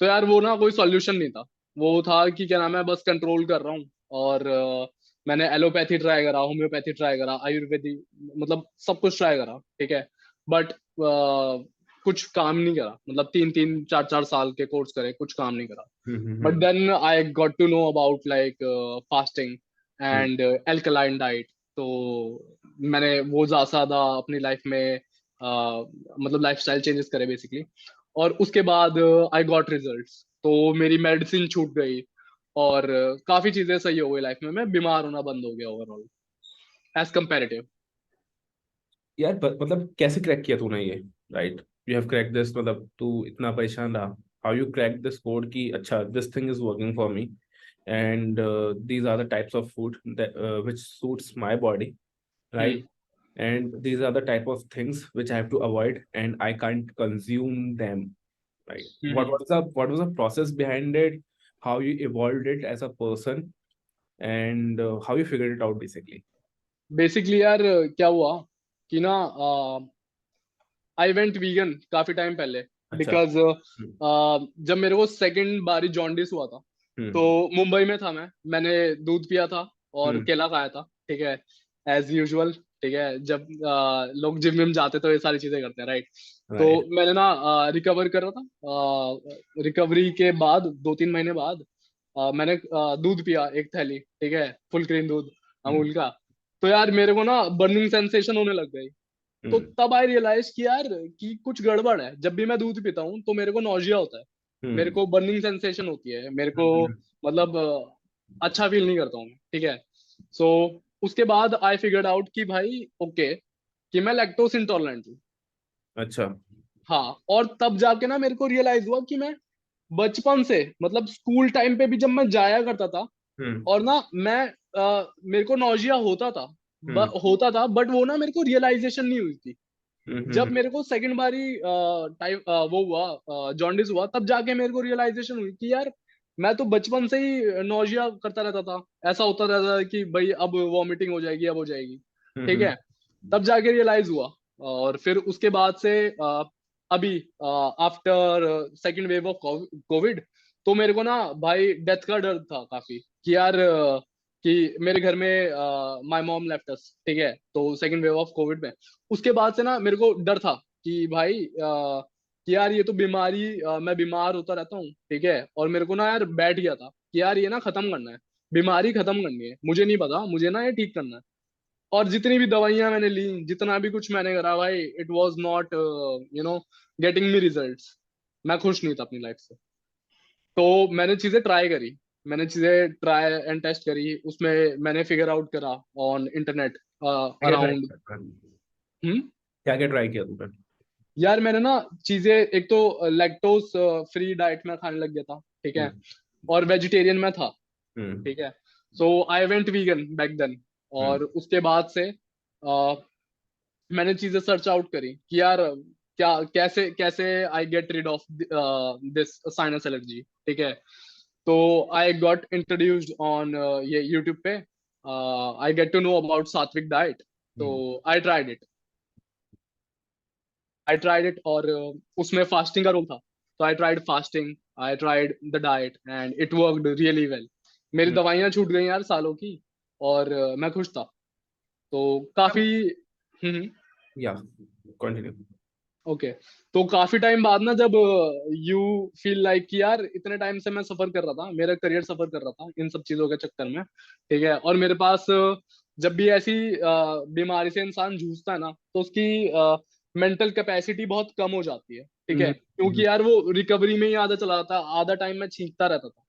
तो यार वो ना कोई सॉल्यूशन नहीं था, वो था कि क्या नाम है, बस कंट्रोल कर रहा हूँ। और मैंने एलोपैथी ट्राई करा, होम्योपैथी ट्राई करा, आयुर्वेदिक, मतलब सब कुछ ट्राई करा, ठीक है। बट कुछ काम नहीं करा, मतलब 3-3 4-4 साल के कोर्स करे, कुछ काम नहीं करा। But hmm. Then I got to know about like fasting hmm. And alkaline diet. तो मैंने वो ज्यादा से ज्यादा अपनी लाइफ में मतलब लाइफस्टाइल चेंजेस करे बेसिकली। और उसके बाद आई गॉट रिजल्ट्स, तो मेरी मेडिसिन छूट गई, और काफी चीजें सही हो गई लाइफ में, मैं बीमार होना बंद हो गया ओवरऑल एज कंपेरेटिव। यार मतलब कैसे क्रैक किया तूने ये? Right, you have crack this, मतलब तू इतना परेशान रहा। How you crack this code की अच्छा this thing is working for me, and these are the types of food that which suits my body, right? Hmm. And these are the type of things which I have to avoid and I can't consume them, right? What hmm. was the process behind it? How you evolved it as a person, and how you figured it out basically? Basically यार क्या हुआ कि ना आई went vegan काफी time पहले, अच्छा। Because हम्म। जब मेरे को सेकंड बारी जॉन्डिस हुआ था, तो हम्म। मुंबई में था मैंने दूध पिया था और हम्म। केला खाया था, ठीक है, एज यूजुअल। ठीक है, जब लोग जिम विम जाते तो ये सारी चीजें करते हैं, राइट। तो राइट। मैंने ना रिकवर कर रहा था, रिकवरी के बाद 2-3 महीने बाद मैंने दूध पिया एक थैली, ठीक है, फुल क्रीम दूध हम्म। अमूल का। तो यार मेरे को ना बर्निंग सेंसेशन होने लग गई। तो हम्म। तब आई रियलाइज कि यार कि कुछ गड़बड़ है। जब भी मैं दूध पीता हूँ तो मेरे को नौजिया होता है, मेरे हम्म। को बर्निंग सेंसेशन होती है, मेरे को हम्म। मतलब अच्छा फील नहीं करता हूँ मैं, ठीक है। सो उसके बाद आई फिगर्ड आउट कि भाई ओके, कि मैं लैक्टोज इंटॉलरेंट हूँ। अच्छा। हाँ, और तब जाके ना मेरे को रियलाइज हुआ कि मैं बचपन से, मतलब स्कूल टाइम पे भी जब मैं जाया करता था, हम्म। और ना मैं मेरे को नौजिया होता था, हम्म। बट वो ना मेरे को रियलाइजेशन नहीं हुई थी। जब हम्म। मेरे को सेकंड बारी टाइम वो हुआ, जॉन्डिस हुआ, तब जाके मेरे को रियलाइजेशन हुई कि यार मैं तो बचपन से ही नौजिया करता रहता था। ऐसा होता रहता था कि भाई अब वॉमिटिंग हो जाएगी, अब हो जाएगी, ठीक हम्म। है। तब जाके रियलाइज हुआ। और फिर उसके बाद से अभी after second wave of Covid, तो मेरे को ना भाई डेथ का डर था काफी कि यार कि मेरे घर में माय मॉम लेफ्ट अस, ठीक है, तो सेकंड वेव ऑफ कोविड में। उसके बाद से ना मेरे को डर था कि भाई कि यार ये तो बीमारी, मैं बीमार होता रहता हूँ, ठीक है, और मेरे को ना यार बैठ गया था कि यार ये ना खत्म करना है, बीमारी खत्म करनी है, मुझे नहीं पता, मुझे ना ये ठीक करना है। और जितनी भी दवाइयां मैंने ली, जितना भी कुछ मैंने करा भाई, it was not you know getting me results. मैं खुश नहीं था अपनी लाइफ से। तो मैंने चीजें ट्राई करी, मैंने चीजें ट्राई एंड टेस्ट करी, उसमें मैंने फिगर आउट करा ऑन इंटरनेट क्या ट्राई अराउंड। किया? हम्म। क्या क्या ट्राई किया तुमने? यार मैंने ना चीजें, एक तो लैक्टोज फ्री डाइट में खाने लग गया था, ठीक है, हम्म। और वेजिटेरियन में था, हम्म। ठीक है। So I went vegan back then. Hmm. और उसके बाद से मैंने चीजें सर्च आउट करी कि यार क्या, कैसे कैसे I get rid of this sinus allergy, ठीक है। तो आई गॉट इंट्रोड्यूस्ड ऑन ये यूट्यूब पे, I get to know about sattvic diet. तो हम्म। आई ट्राइड इट और उसमें फास्टिंग का रोल था। तो I tried fasting, I tried the diet and it worked really well. मेरी हम्म। दवाइयां छूट गई यार सालों की, और मैं खुश था। तो काफी या कंटिन्यू। ओके। तो काफी टाइम बाद ना, जब यू फील लाइक कि यार इतने टाइम से मैं सफर कर रहा था, मेरा करियर सफर कर रहा था इन सब चीजों के चक्कर में, ठीक है, और मेरे पास जब भी ऐसी बीमारी से इंसान जूझता है ना, तो उसकी मेंटल कैपेसिटी बहुत कम हो जाती है, ठीक है, क्योंकि यार वो रिकवरी में ही आधा चला जाता है, आधा टाइम मैं छींकता रहता था,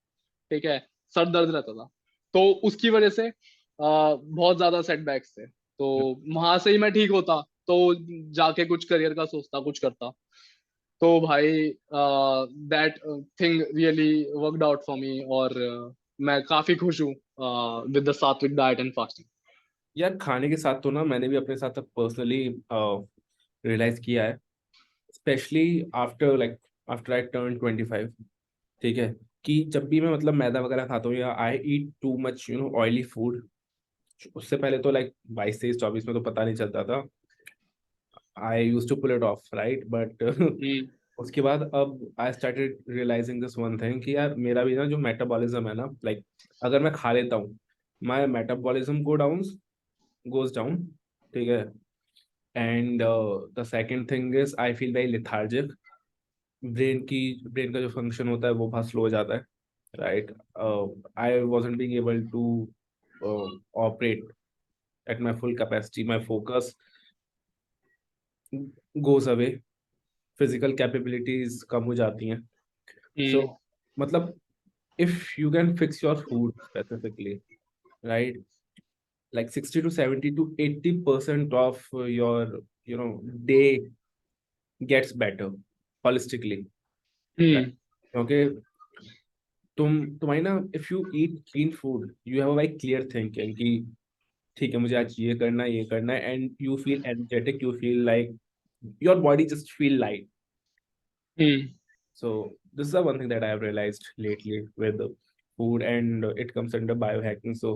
ठीक है, सर दर्द रहता था। तो उसकी वजह से बहुत ज्यादा सेटबैक्स थे। तो वहां से ही मैं ठीक होता, तो जाके कुछ करियर का सोचता, कुछ करता। तो भाई that thing really worked out for me, और मैं काफी खुश हूँ विद द सात्विक डाइट एंड फास्टिंग। यार खाने के साथ तो ना मैंने भी अपने साथ पर्सनली रियलाइज किया है, specially after after I turn 25। ठीक है, कि जब भी मैं मतलब मैदा वगैरह खाता हूँ या आई ईट टू मच ऑयली फूड। उससे पहले तो 22 23 24 में तो पता नहीं चलता था, I use to pull it off right, but hmm. उसके बाद अब I started realising this one thing कि यार मेरा भी ना जो मेटाबॉलिज्म है ना, अगर मैं खा लेता हूँ, माई मेटाबॉलिज्म गोज डाउन। ठीक है, and the second thing is I feel very lethargic. Brain का जो फंक्शन होता है वो बहुत स्लो हो जाता है, right. I wasn't being able to operate at my full capacity, my focus goes away, physical capabilities कम हो जाती हैं। So हम्म। मतलब if you can fix your food specifically, right, 60 to 70 to 80% of your day gets better holistically, right? हम्म। क्योंकि तुम्हारी ना, if you eat clean food you have a very clear thinking कि ठीक है मुझे आज ये करना है, and you feel energetic, you feel like your body just feel light. Hmm. So this is the one thing that I have realized lately with the food, and it comes under biohacking. So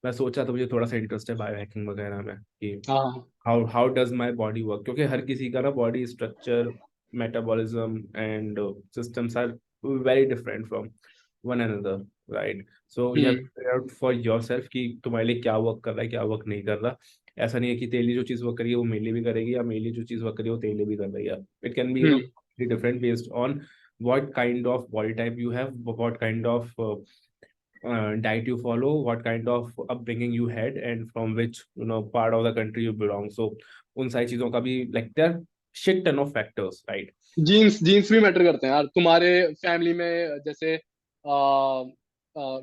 मैं सोचा तो मुझे थोड़ा सा interest है biohacking वगैरह में कि हाँ। How does my body work, क्योंकि हर किसी का ना body structure metabolism and systems are very different from one another, right? So you have hmm to figure out for yourself कि तुम्हारे लिए क्या वर्क कर रहा है, क्या वर्क नहीं कर रहा। ऐसा नहीं है कि तेरे लिए जो चीज़ वर्क करेगी वो मेरे लिए भी करेगी, या मेरे लिए जो चीज़ वर्क करेगी वो तेरे लिए भी कर रही है। It can be hmm different based on what kind of body type you have, what kind of diet you follow, what kind of upbringing you had, and from which part of the country you belong. So उन सारी चीजों का भी like there are shit ton of factors, right? Genes genes भी matter करते हैं यार तुम्हारे फैमिली में जैसे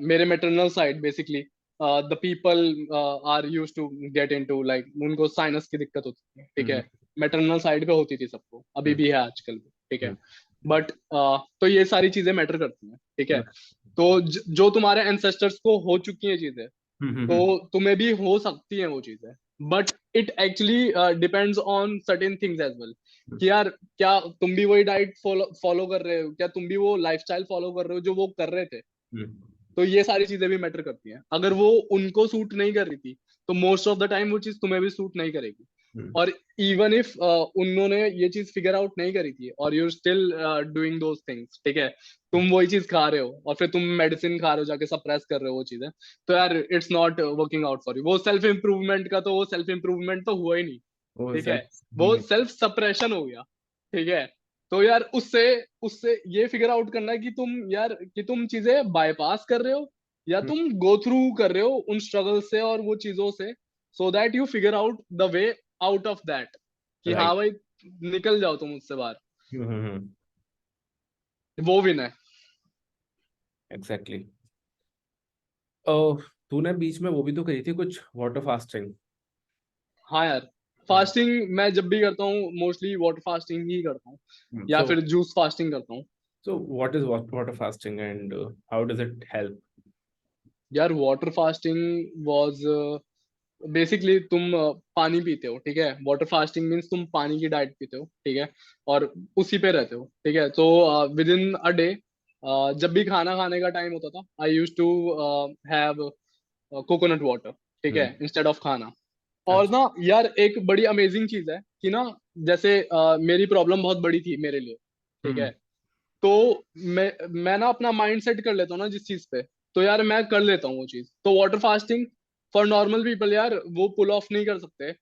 मेरे maternal side basically the people are use to get into like उनको साइनस की दिक्कत होती है ठीक है हम्म मेटरनल साइड पे होती थी सबको अभी हम्म भी है आजकल भी ठीक है हम्म बट तो ये सारी चीजें मैटर करती हैं ठीक है हम्म तो जो तुम्हारे एंसेस्टर्स को हो चुकी हैं चीजें हम्म तो हम्म तुम्हें भी हो सकती हैं वो चीजें but it actually depends on certain things as well कि यार क्या तुम भी वही डाइट फॉलो फॉलो कर रहे हो क्या तुम भी वो लाइफस्टाइल फॉलो कर रहे हो जो वो कर रहे थे हम्म तो ये सारी चीजें भी मैटर करती हैं अगर वो उनको सूट नहीं कर रही थी तो मोस्ट ऑफ द टाइम वो चीज तुम्हें भी सूट नहीं करेगी हम्म और इवन इफ उन्होंने ये चीज फिगर आउट नहीं करी थी और you still doing those things ठीक है तुम वही चीज खा रहे हो और फिर तुम मेडिसिन खा रहे हो जाके सप्रेस कर रहे हो वो चीजें तो यार it's not working out for you वो सेल्फ इंप्रूवमेंट का तो वो सेल्फ इंप्रूवमेंट तो हुआ ही नहीं वो ठीक है सेल्फ वो सेल्फ सप्रेशन हो गया ठीक है तो यार उससे उससे ये फिगर आउट करना है कि तुम यार कि तुम चीजें बाईपास कर रहे हो या तुम गो थ्रू कर रहे हो उन स्ट्रगल से और वो चीजों से सो that you figure out the way out of that कि हाँ राइट। भाई निकल जाओ तुम उससे बाहर हम्म। वो विन है एग्जैक्टली। तूने बीच में वो भी तो कही थी कुछ, वाटर फास्टिंग। हाँ यार फास्टिंग मैं जब भी करता हूँ मोस्टली वाटर फास्टिंग ही करता हूँ या सो फिर जूस फास्टिंग करता हूँ so what is water fasting and how does it help? यार वाटर फास्टिंग वाज बेसिकली तुम पानी पीते हो ठीक है वाटर फास्टिंग मीन्स तुम पानी की डाइट पीते हो ठीक है और उसी पे रहते हो ठीक है तो विद इन अ डे जब भी खाना खाने का टाइम होता था I use to have coconut water ठीक है हम्म। इंस्टेड ऑफ खाना और अच्छा। ना यार एक बड़ी अमेजिंग चीज है कि ना जैसे मेरी प्रॉब्लम बहुत बड़ी थी मेरे लिए ठीक हम्म है तो मैं ना अपना माइंड सेट कर लेता हूँ ना जिस चीज पे तो यार मैं कर लेता हूँ वो चीज तो water fasting for normal people यार वो पुल ऑफ नहीं कर सकते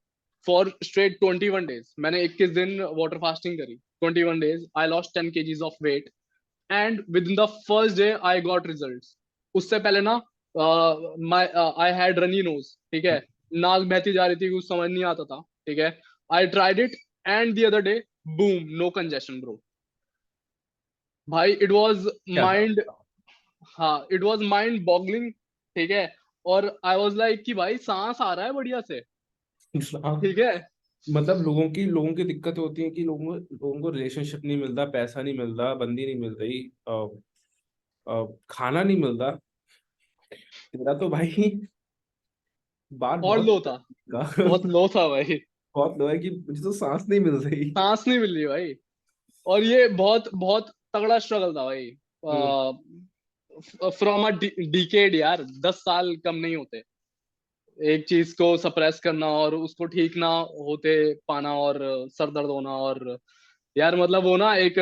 फॉर स्ट्रेट 21 डेज मैंने 21 दिन वाटर फास्टिंग करी 21 days I lost 10 kgs of weight and within the first day I got results उससे पहले ना my I had runny nose ठीक है नाक बहती जा रही थी कुछ समझ नहीं आता था ठीक है I tried it and the other day boom no congestion bro भाई इट वाज क्या था? माइंड हाँ इट वाज माइंड बॉगलिंग ठीक है और आई वाज लाइक कि भाई सांस आ रहा है बढ़िया से हाँ, ठीक है मतलब लोगों की दिक्कत होती है कि लोगों को रिलेशनशिप नहीं मिलता, पैसा नहीं मिलता, बंदी नहीं मिल रही, खाना नहीं मिलता। तेरा तो भाई बात और बहुत लो था का बहुत लो था भाई बहुत लो है कि मुझे तो सांस नहीं मिल रही। सांस नहीं मिल रही भाई और ये बहुत बहुत तगड़ा स्ट्रगल था भाई हम्म फ्रॉम अ डिकेड यार 10 साल कम नहीं होते एक चीज को सप्रेस करना और उसको ठीक ना होते पाना और सर दर्द होना और यार मतलब वो ना एक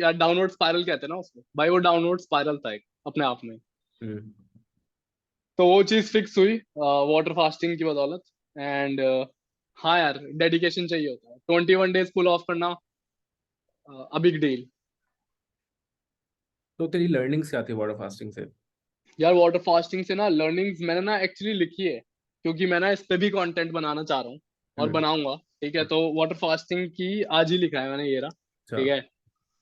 यार डाउनवर्ड स्पाइरल कहते हैं ना उसको भाई वो डाउनवर्ड स्पाइरल था एक अपने आप में हम्म। तो वो चीज फिक्स हुई वाटर फास्टिंग की बदौलत एंड हाँ यार डेडिकेशन चाहिए होता है 21 डेज पुल ऑफ करना अ बिग डील तो तेरी लर्निंग्स क्या थी वाटर फास्टिंग से? यार वाटर फास्टिंग से ना लर्निंग्स मैंने ना एक्चुअली लिखी है क्योंकि मैं ना इस पे भी कंटेंट बनाना चाह रहा हूँ और हम्म। बनाऊंगा ठीक है तो वाटर फास्टिंग की आज ही लिखा है मैंने ये रहा अच्छा। ठीक है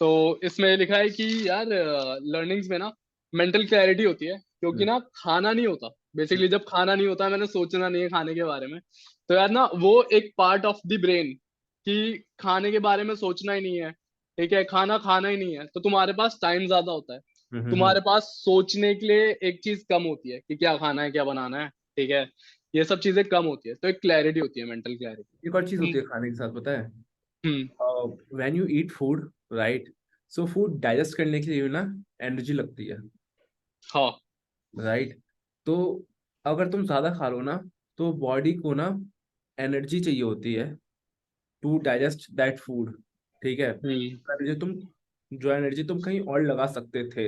तो इसमें लिखा है कि यार लर्निंग्स में ना मेंटल क्लैरिटी होती है क्योंकि हम्म ना खाना नहीं होता बेसिकली जब खाना नहीं होता मैंने सोचना नहीं है खाने के बारे में तो यार ना वो एक पार्ट ऑफ द ब्रेन कि खाने के बारे में सोचना ही नहीं है ठीक है खाना खाना ही नहीं है तो तुम्हारे पास टाइम ज्यादा होता है हम्म हम्म हम्म। तुम्हारे पास सोचने के लिए एक चीज कम होती है कि क्या खाना है क्या बनाना है ठीक है ये सब चीजें कम होती है तो एक क्लैरिटी होती है मेंटल क्लैरिटी एक और चीज तुम होती है खाने के साथ, पता है? Hmm when you eat food, right, so food digest करने के लिए ना एनर्जी लगती है, हाँ राइट? तो अगर तुम ज्यादा खा लो ना, तो बॉडी को ना एनर्जी चाहिए होती है टू डाइजेस्ट दैट फूड, ठीक है, एनर्जी तुम, जो एनर्जी तुम कहीं और लगा सकते थे,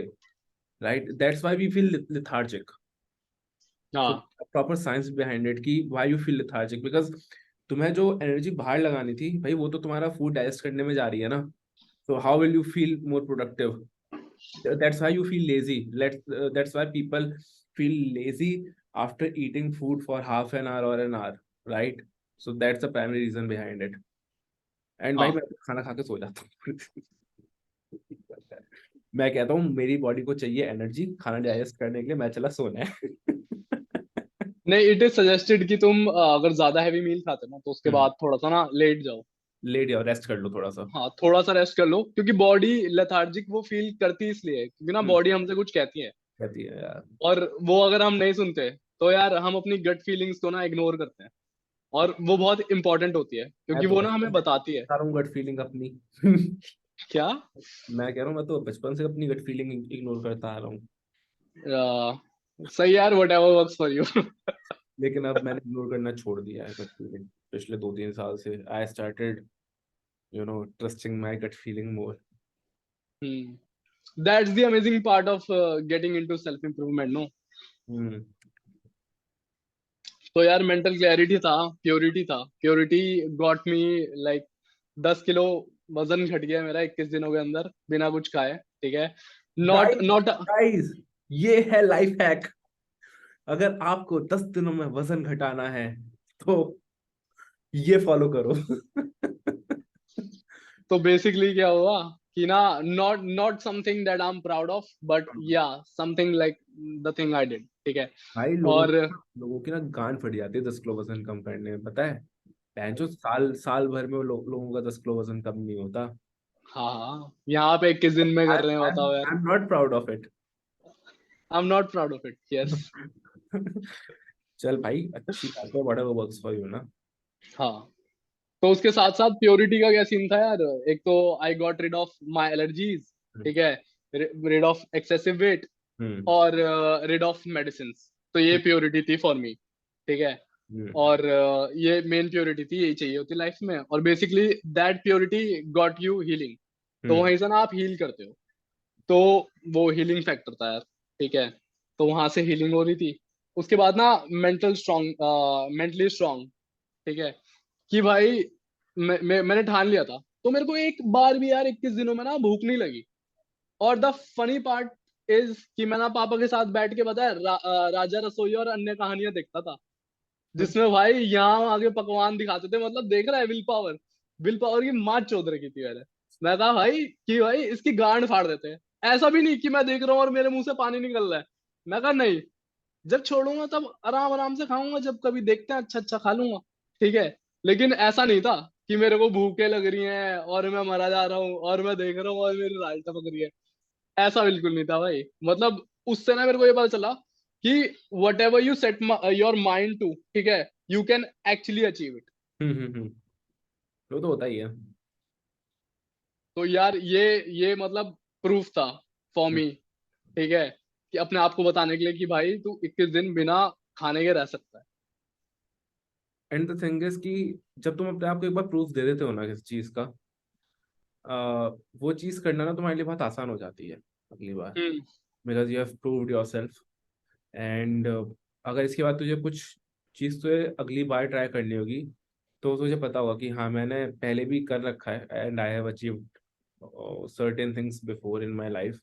right, that's why we feel lethargic. So हाँ प्रॉपर साइंस बिहाइंड इट कि why you feel lethargic, because तुम्हें जो एनर्जी बाहर लगानी थी भाई, वो तो तुम्हारा फूड डाइजेस्ट करने में जा रही है ना, so how will you feel more productive? That's why you feel lazy. That's why people feel lazy after eating food for half an hour or an hour, right? So that's the primary reason behind it. And भाई हाँ। मैं खाना खा के सो जाता हूँ। मैं कहता हूँ मेरी बॉडी को चाहिए एनर्जी खाना डाइजेस्ट करने के लिए, मैं चला सोने। नहीं, इट इज सजेस्टेड कि तुम अगर ज्यादा हैवी मील खाते हो ना, तो उसके बाद थोड़ा सा ना लेट जाओ। लेट जाओ, रेस्ट कर लो थोड़ा सा। हाँ, थोड़ा सा रेस्ट कर लो, क्योंकि बॉडी लेथार्जिक वो फील करती इसलिए है, क्योंकि ना हम्म, बॉडी हमसे कुछ कहती है। कहती है यार। और वो अगर हम नहीं सुनते, तो यार हम अपनी गट फीलिंग्स को ना इग्नोर करते हैं। और वो बहुत इंपॉर्टेंट होती है, मैं क्योंकि तो वो ना बचपन हमें से बताती है। बता रहा हूँ गट फीलिंग अपनी। क्या? मैं कह रहा हूँ मैं तो बचपन से अपनी गट फीलिंग इग्नोर करता आ रहा हूँ। सही यार, what ever works for you. लेकिन अब मैंने इग्नोर करना छोड़ दिया है गट फीलिंग, पिछले 2-3 साल से I started trusting my gut feeling more. That's the amazing part of getting into self improvement, no? Hmm. तो यार मेंटल क्लैरिटी था, प्योरिटी था, purity got me like 10 kilo वजन घट गया मेरा 21 दिनों के अंदर, बिना कुछ खाए। ठीक है। नॉट गाइस, नॉट गाइस, ये है लाइफ हैक। अगर आपको 10 दिनों में वजन घटाना है तो ये फॉलो करो। तो बेसिकली क्या हुआ कि ना, not not something that I am proud of, but yeah something like the thing I did. ठीक है। भाई और लोगों की ना गांड फट जाती है 10 किलो वजन कम करने में, पता है? जो साल साल भर में वो लोगों का 10 किलो वजन कम नहीं होता। हाँ हाँ, यहाँ पे 21 दिन में कर रहे हैं, बताओ यार। I am not proud of it. I am not proud of it, yes. चल भाई, अच्छी बात है, व्हाटएवर वर्क्स फॉर यू ना। हाँ। तो उसके साथ साथ प्योरिटी का क्या सीन था यार? एक तो I got rid of my allergies. ठीक है। Rid of excessive weight. Hmm. और रिड ऑफ मेडिसिन। तो ये प्योरिटी थी फॉर मी। ठीक है। हम्म। और ये मेन प्योरिटी थी, यही चाहिए होती लाइफ में। और basically that purity got you healing. तो हम्म। वहीं से ना आप हील करते हो। तो वो हीलिंग फैक्टर था यार। ठीक है। तो वहां से हीलिंग हो रही थी। उसके बाद ना मेंटली स्ट्रांग। ठीक है। कि भाई मैंने ठान लिया था, तो मेरे को एक बार भी यार 21 दिनों में ना भूख नहीं लगी। और द फनी पार्ट इज कि मैं ना पापा के साथ बैठ के बताया राजा रसोई और अन्य कहानियां देखता था, जिसमें भाई यहाँ आगे पकवान दिखाते थे। मतलब देख रहा है, विल पावर की माँ चौध रखी थी मैंने। मैं कहा भाई कि भाई इसकी गांड फाड़ देते हैं। ऐसा भी नहीं कि मैं देख रहा हूँ और मेरे मुंह से पानी निकल रहा है। मैं कहा नहीं, जब छोड़ूंगा तब आराम आराम से खाऊंगा, जब कभी देखते हैं अच्छा अच्छा खा लूंगा। ठीक है। लेकिन ऐसा नहीं था कि मेरे को भूखे लग रही हैं और मैं मरा जा रहा हूँ और मैं देख रहा हूँ और मेरी राल टपक रही है। ऐसा बिल्कुल नहीं था भाई। मतलब उससे ना मेरे को ये पता चला कि whatever you set your mind to, ठीक है, you can actually achieve it. Hmm. वो तो होता ही है। तो यार ये मतलब प्रूफ था फॉर मी। ठीक है। कि अपने आप को बताने के लिए कि भाई तू 21 दिन बिना खाने के रह सकता है। एंड द थिंग इज कि जब तुम अपने आप को एक बार प्रूफ दे देते हो ना किसी चीज का, वो चीज करना ना तुम्हारे लिए बहुत आसान हो जाती है अगली बार, hmm. Because you have proved yourself. And अगर इसके बाद तुझे कुछ चीज तुझे अगली बार ट्राई करनी होगी, तो तुझे पता होगा कि हाँ मैंने पहले भी कर रखा है and I have achieved certain things before in my life,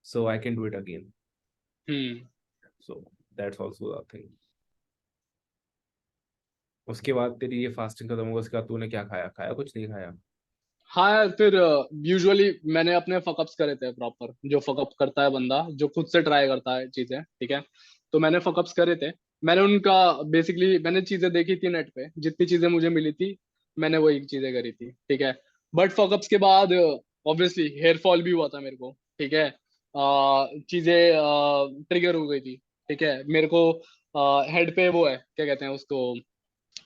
so I can do it again. Hmm. So that's also the thing. उसके बाद तेरी ये फास्टिंग खत्म होगा, उसके बाद तूने क्या खाया? खाया कुछ नहीं खाया? हाँ यार, फिर यूजुअली मैंने अपने फकअप्स करे थे प्रॉपर, जो फकअप करता है बंदा जो खुद से ट्राई करता है चीजें। ठीक है। तो मैंने फकअप्स करे थे। मैंने उनका बेसिकली मैंने चीजें देखी थी नेट पे, जितनी चीजें मुझे मिली थी मैंने वही चीजें करी थी। ठीक है। बट फकअप्स के बाद ऑब्वियसली हेयर फॉल भी हुआ था मेरे को। ठीक है। चीजें ट्रिगर हो गई थी। ठीक है। मेरे को हेड पे वो है, क्या कहते हैं उसको,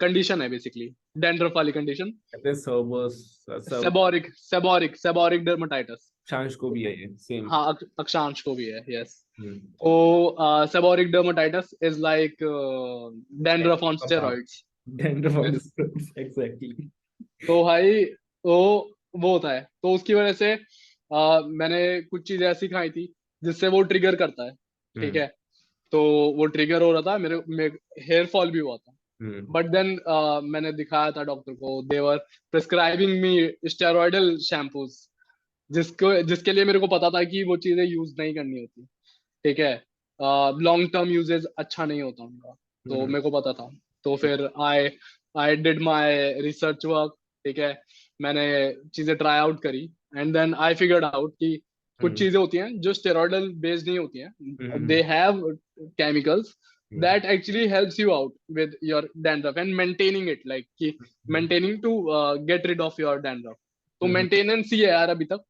कंडीशन है बेसिकली, डैंड्रफ वाली कंडीशन। कहते हैं सर्वस, सब। Seborrheic dermatitis. शांश को भी है ये सेम। हाँ, अक्षांश को भी है, यस। हम्म। तो seborrhoeic dermatitis is like dandruff on हाँ, steroids. dandruff on the scrubs, exactly. तो भाई वो वो होता है, तो उसकी वजह से मैंने कुछ चीजें ऐसी खाई थी जिससे वो ट्रिगर करता है, ठीक हम्म। है। तो वो ट्रिगर हो रहा था, मेरे हेयर फॉल भी हुआ था। हम्म। बट देन मैंने दिखाया था डॉक्टर को, देवर प्रिस्क्राइबिंग मी स्टेरॉइडल शैम्पूज, जिसके लिए मेरे को पता था कि वो चीजें यूज नहीं करनी होती, ठीक है। लॉन्ग टर्म यूजेस अच्छा नहीं होता उनका, तो हम्म। मेरे को पता था। तो फिर I I did my research work, ठीक है। मैंने चीजें ट्राई आउट करी, and then I figured out कि कुछ हम्म। चीजें होती हैं जो स्टेरॉइडल बेस्ड नहीं होती हैं, hmm. They have chemicals hmm. that actually helps you out with your dandruff and maintaining it, like कि maintaining to get rid of your dandruff। तो हम्म। मेंटेनेंस ही है यार अभी तक।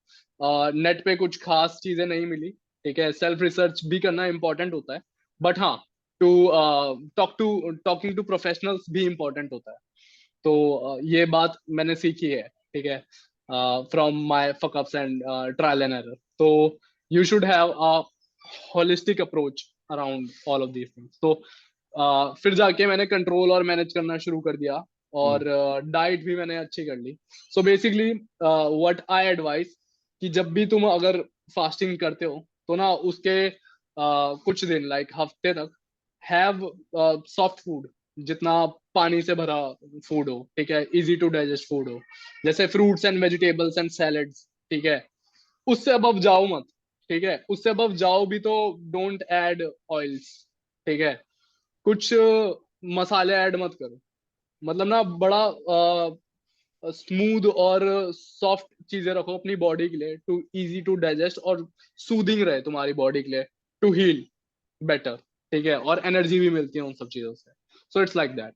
नेट पे कुछ खास चीजें नहीं मिली, ठीक है। सेल्फ रिसर्च भी करना इंपॉर्टेंट होता है, बट हाँ, टू टॉकिंग टू प्रोफेशनल्स भी इंपॉर्टेंट होता है। तो ये बात मैंने सीखी है, ठीक है, from my fuck ups and trial and error. तो you should have a holistic approach around all of these things. तो फिर जाके मैंने कंट्रोल और मैनेज करना शुरू कर दिया, और डाइट भी मैंने अच्छी कर ली। So basically what I advice, कि जब भी तुम अगर फास्टिंग करते हो, तो ना उसके कुछ दिन, लाइक हफ्ते तक, हैव सॉफ्ट फूड, जितना पानी से भरा फूड हो, ठीक है, इजी टू डाइजेस्ट फूड हो, जैसे fruits and vegetables and salads, ठीक है। उससे अबव जाओ मत, ठीक है। उससे अबव जाओ भी तो डोंट ऐड ऑयल्स, ठीक है। कुछ मसाले ऐड मत करो, मतलब ना बड़ा स्मूथ और सॉफ्ट चीजें रखो अपनी बॉडी के लिए, टू इजी टू डाइजेस्ट, और सूदिंग रहे तुम्हारी बॉडी के लिए, टू हील बेटर, ठीक है। और एनर्जी भी मिलती है उन सब चीजों से। So it's like that.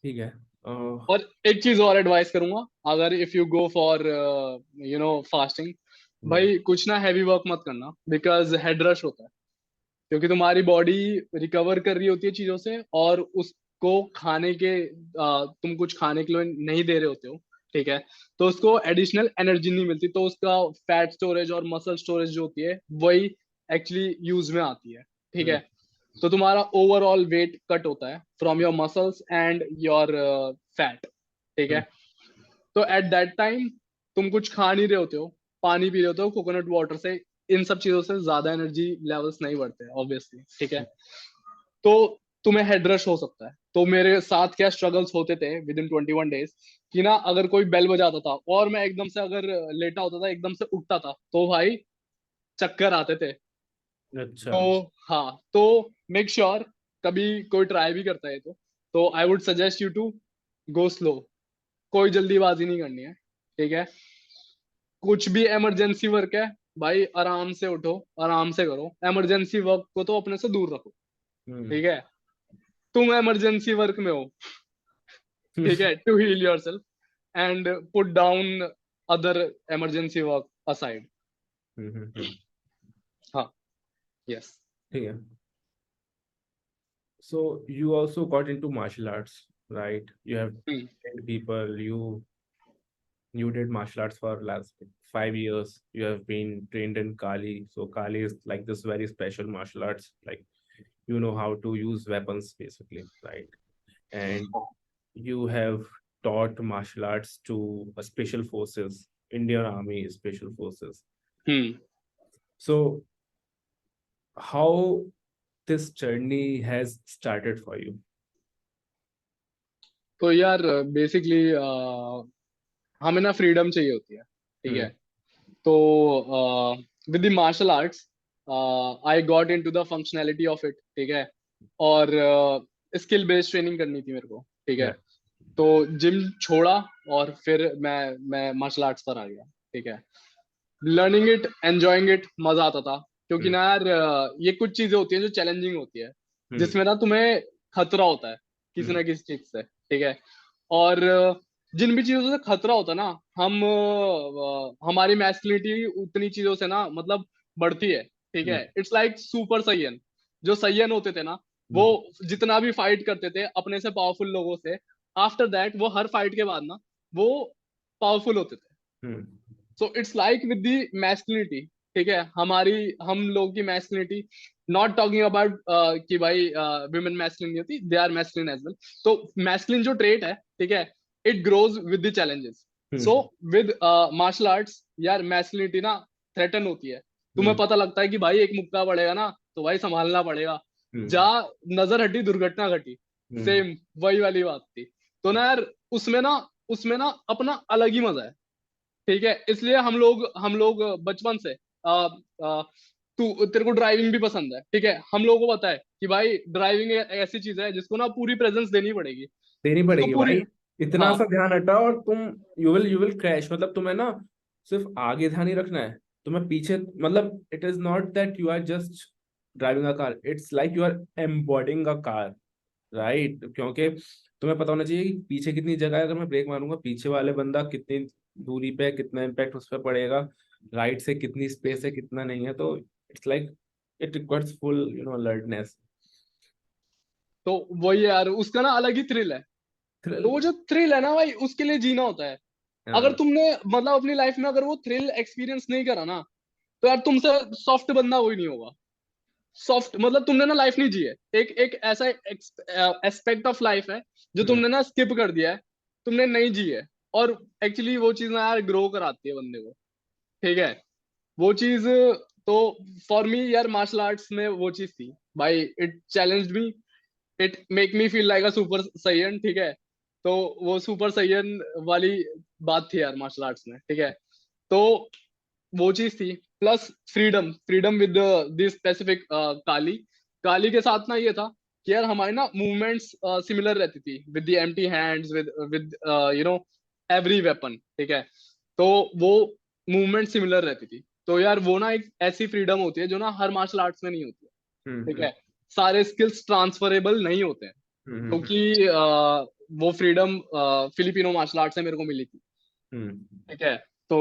ठीक है। और एक चीज और एडवाइस करूंगा, अगर if you go for fasting, hmm. भाई कुछ ना हैवी वर्क मत करना, बिकॉज हेड रश होता है। क्योंकि तुम्हारी बॉडी रिकवर कर रही होती है चीजों से, और उसको खाने के तुम कुछ खाने के लिए नहीं दे रहे होते हो, ठीक है। तो उसको एडिशनल एनर्जी नहीं मिलती, तो उसका फैट स्टोरेज और मसल स्टोरेज जो होती है, वही एक्चुअली यूज में आती है, ठीक हम्म। है। तो तुम्हारा ओवरऑल वेट कट होता है from your muscles and your fat, ठीक है। हम्म। तो एट दैट टाइम तुम कुछ खा नहीं रहे होते हो, पानी पी रहे होते हो कोकोनट वाटर से, इन सब चीजों से ज्यादा एनर्जी लेवल्स नहीं बढ़ते ऑब्वियसली, ठीक है। तो तुम्हें हेड रश हो सकता है। तो मेरे साथ क्या स्ट्रगल्स होते थे विद इन 21 डेज, कि ना अगर कोई बेल बजाता था और मैं एकदम से अगर लेटा होता था, एकदम से उठता था, तो भाई चक्कर आते थे। अच्छा। तो हाँ, तो मेक श्योर, कभी कोई ट्राई भी करता है तो I would suggest you to go slow. कोई जल्दीबाजी नहीं करनी है, ठीक है। कुछ भी इमरजेंसी वर्क है, भाई आराम से उठो, आराम से करो। इमरजेंसी वर्क को तो अपने से दूर रखो, हम्म। ठीक है। तुम इमरजेंसी वर्क में हो, ठीक है, to heal yourself and put down other emergency work aside. Hmm. हाँ, यस। ठीक है। So you also got into martial arts, right? You have trained people. You did martial arts for last 5 years. You have been trained in Kali. So Kali is like this very special martial arts. Like you know how to use weapons basically, right? And you have taught martial arts to special forces, Indian Army special forces. Hmm. So how this journey has started for you? तो यार basically हमें ना freedom चाहिए होती है, ठीक है। Hmm. तो with the martial arts I got into the functionality of it, ठीक है। और स्किल बेस्ड ट्रेनिंग करनी थी मेरे को, ठीक है। Yeah. तो जिम छोड़ा, और फिर मैं मार्शल आर्ट्स पर आ गया, ठीक है। लर्निंग इट, एंजॉइंग इट, मजा आता था। क्योंकि Hmm. ना यार ये कुछ चीजें होती हैं जो चैलेंजिंग होती है, Hmm. जिसमें ना तुम्हें खतरा होता है किसी Hmm. ना किसी चीज से, ठीक है। और जिन भी चीजों से खतरा होता है ना, हम हमारी मैस्कुलिनिटी उतनी चीजों से ना मतलब बढ़ती है, ठीक है। Hmm. It's like super Saiyan. जो सैयन होते थे ना, वो Hmm. जितना भी फाइट करते थे अपने से पावरफुल लोगों से, आफ्टर दैट वो हर फाइट के बाद ना वो पावरफुल होते थे। Hmm. So it's like with the masculinity, ठीक है। हमारी, हम लोग की मैस्कुलिनिटी, नॉट टॉकिंग अबाउट कि भाई विमेन मैस्कुलिन नहीं होती, they are masculine as well. तो मैस्कुलिन जो ट्रेट है, ठीक है, it grows with the challenges. So hmm with martial arts यार मैस्कुलिनिटी ना थ्रेटन होती है. तुम्हें हम्म पता लगता है कि भाई एक मुक्का पड़ेगा ना तो भाई संभालना पड़ेगा. हम्म जा नजर हटी दुर्घटना घटी. हम्म सेम वही वाली बात थी. तो ना यार उसमें ना अपना अलग ही मजा है. ठीक है, इसलिए हम लोग बचपन से तू तेरे को ड्राइविंग भी पसंद है. ठीक है, हम लोगों को पता है कि भाई ड्राइविंग ऐसी चीज है जिसको ना पूरी प्रेजेंस देनी पड़ेगी. देनी उसको पड़ेगी पूरी. भाई। इतना हाँ. सा ध्यान हटाओ और तुम यू विल क्रैश। मतलब तुम्हें ना सिर्फ आगे ध्यान ही रखना है, तुम्हें पीछे मतलब it is not that you are just driving a car, it's like you are embodying a car, right? क्योंकि तुम्हें पता होना चाहिए कि पीछे कितनी जगह है, अगर मैं ब्रेक मारूंगा पीछे वाले बंदा कितनी दूरी पे है, कितना इम्पैक्ट उस पर पड़ेगा, राइट से कितनी स्पेस है कितना नहीं है। तो it's like it requires full alertness. तो वही है यार, उसका ना अलग ही थ्रिल है. तो वो जो थ्रिल है ना भाई, उसके लिए जीना होता है. अगर हाँ। तुमने मतलब अपनी लाइफ में अगर वो थ्रिल एक्सपीरियंस नहीं करा ना, तो यार तुमसे सॉफ्ट बंदा कोई नहीं होगा. सॉफ्ट मतलब तुमने ना लाइफ नहीं जी है. एक एक ऐसा एस्पेक्ट ऑफ लाइफ है जो हम्म तुमने ना स्किप कर दिया है. तुमने नहीं जी है. और एक्चुअली वो चीज ना यार ग्रो कराती है बंदे को. ठीक है, वो चीज. तो फॉर मी यार मार्शल आर्ट्स में वो चीज थी भाई. It challenged me. It make me feel like a super Saiyan. ठीक है, तो वो सुपर सैयन वाली बात थी यार मार्शल आर्ट्स में. ठीक है, तो वो चीज थी. Plus freedom freedom with this specific Kali. Kali के साथ ना ये था कि यार हमारी ना मूवमेंट्स सिमिलर रहती थी with the empty hands with you know every weapon. ठीक है, तो वो मूवमेंट सिमिलर रहती थी. तो यार वो ना एक ऐसी फ्रीडम होती है जो ना हर मार्शल आर्ट्स में नहीं होती है. ठीक हम्म है, सारे स्किल्स ट्रांसफरेबल नहीं होते हैं. हम्म क्योंकि वो फ्रीडम फिलिपिनो मार्शल आर्ट से मेरे को मिली थी. हम्म ठीक है, तो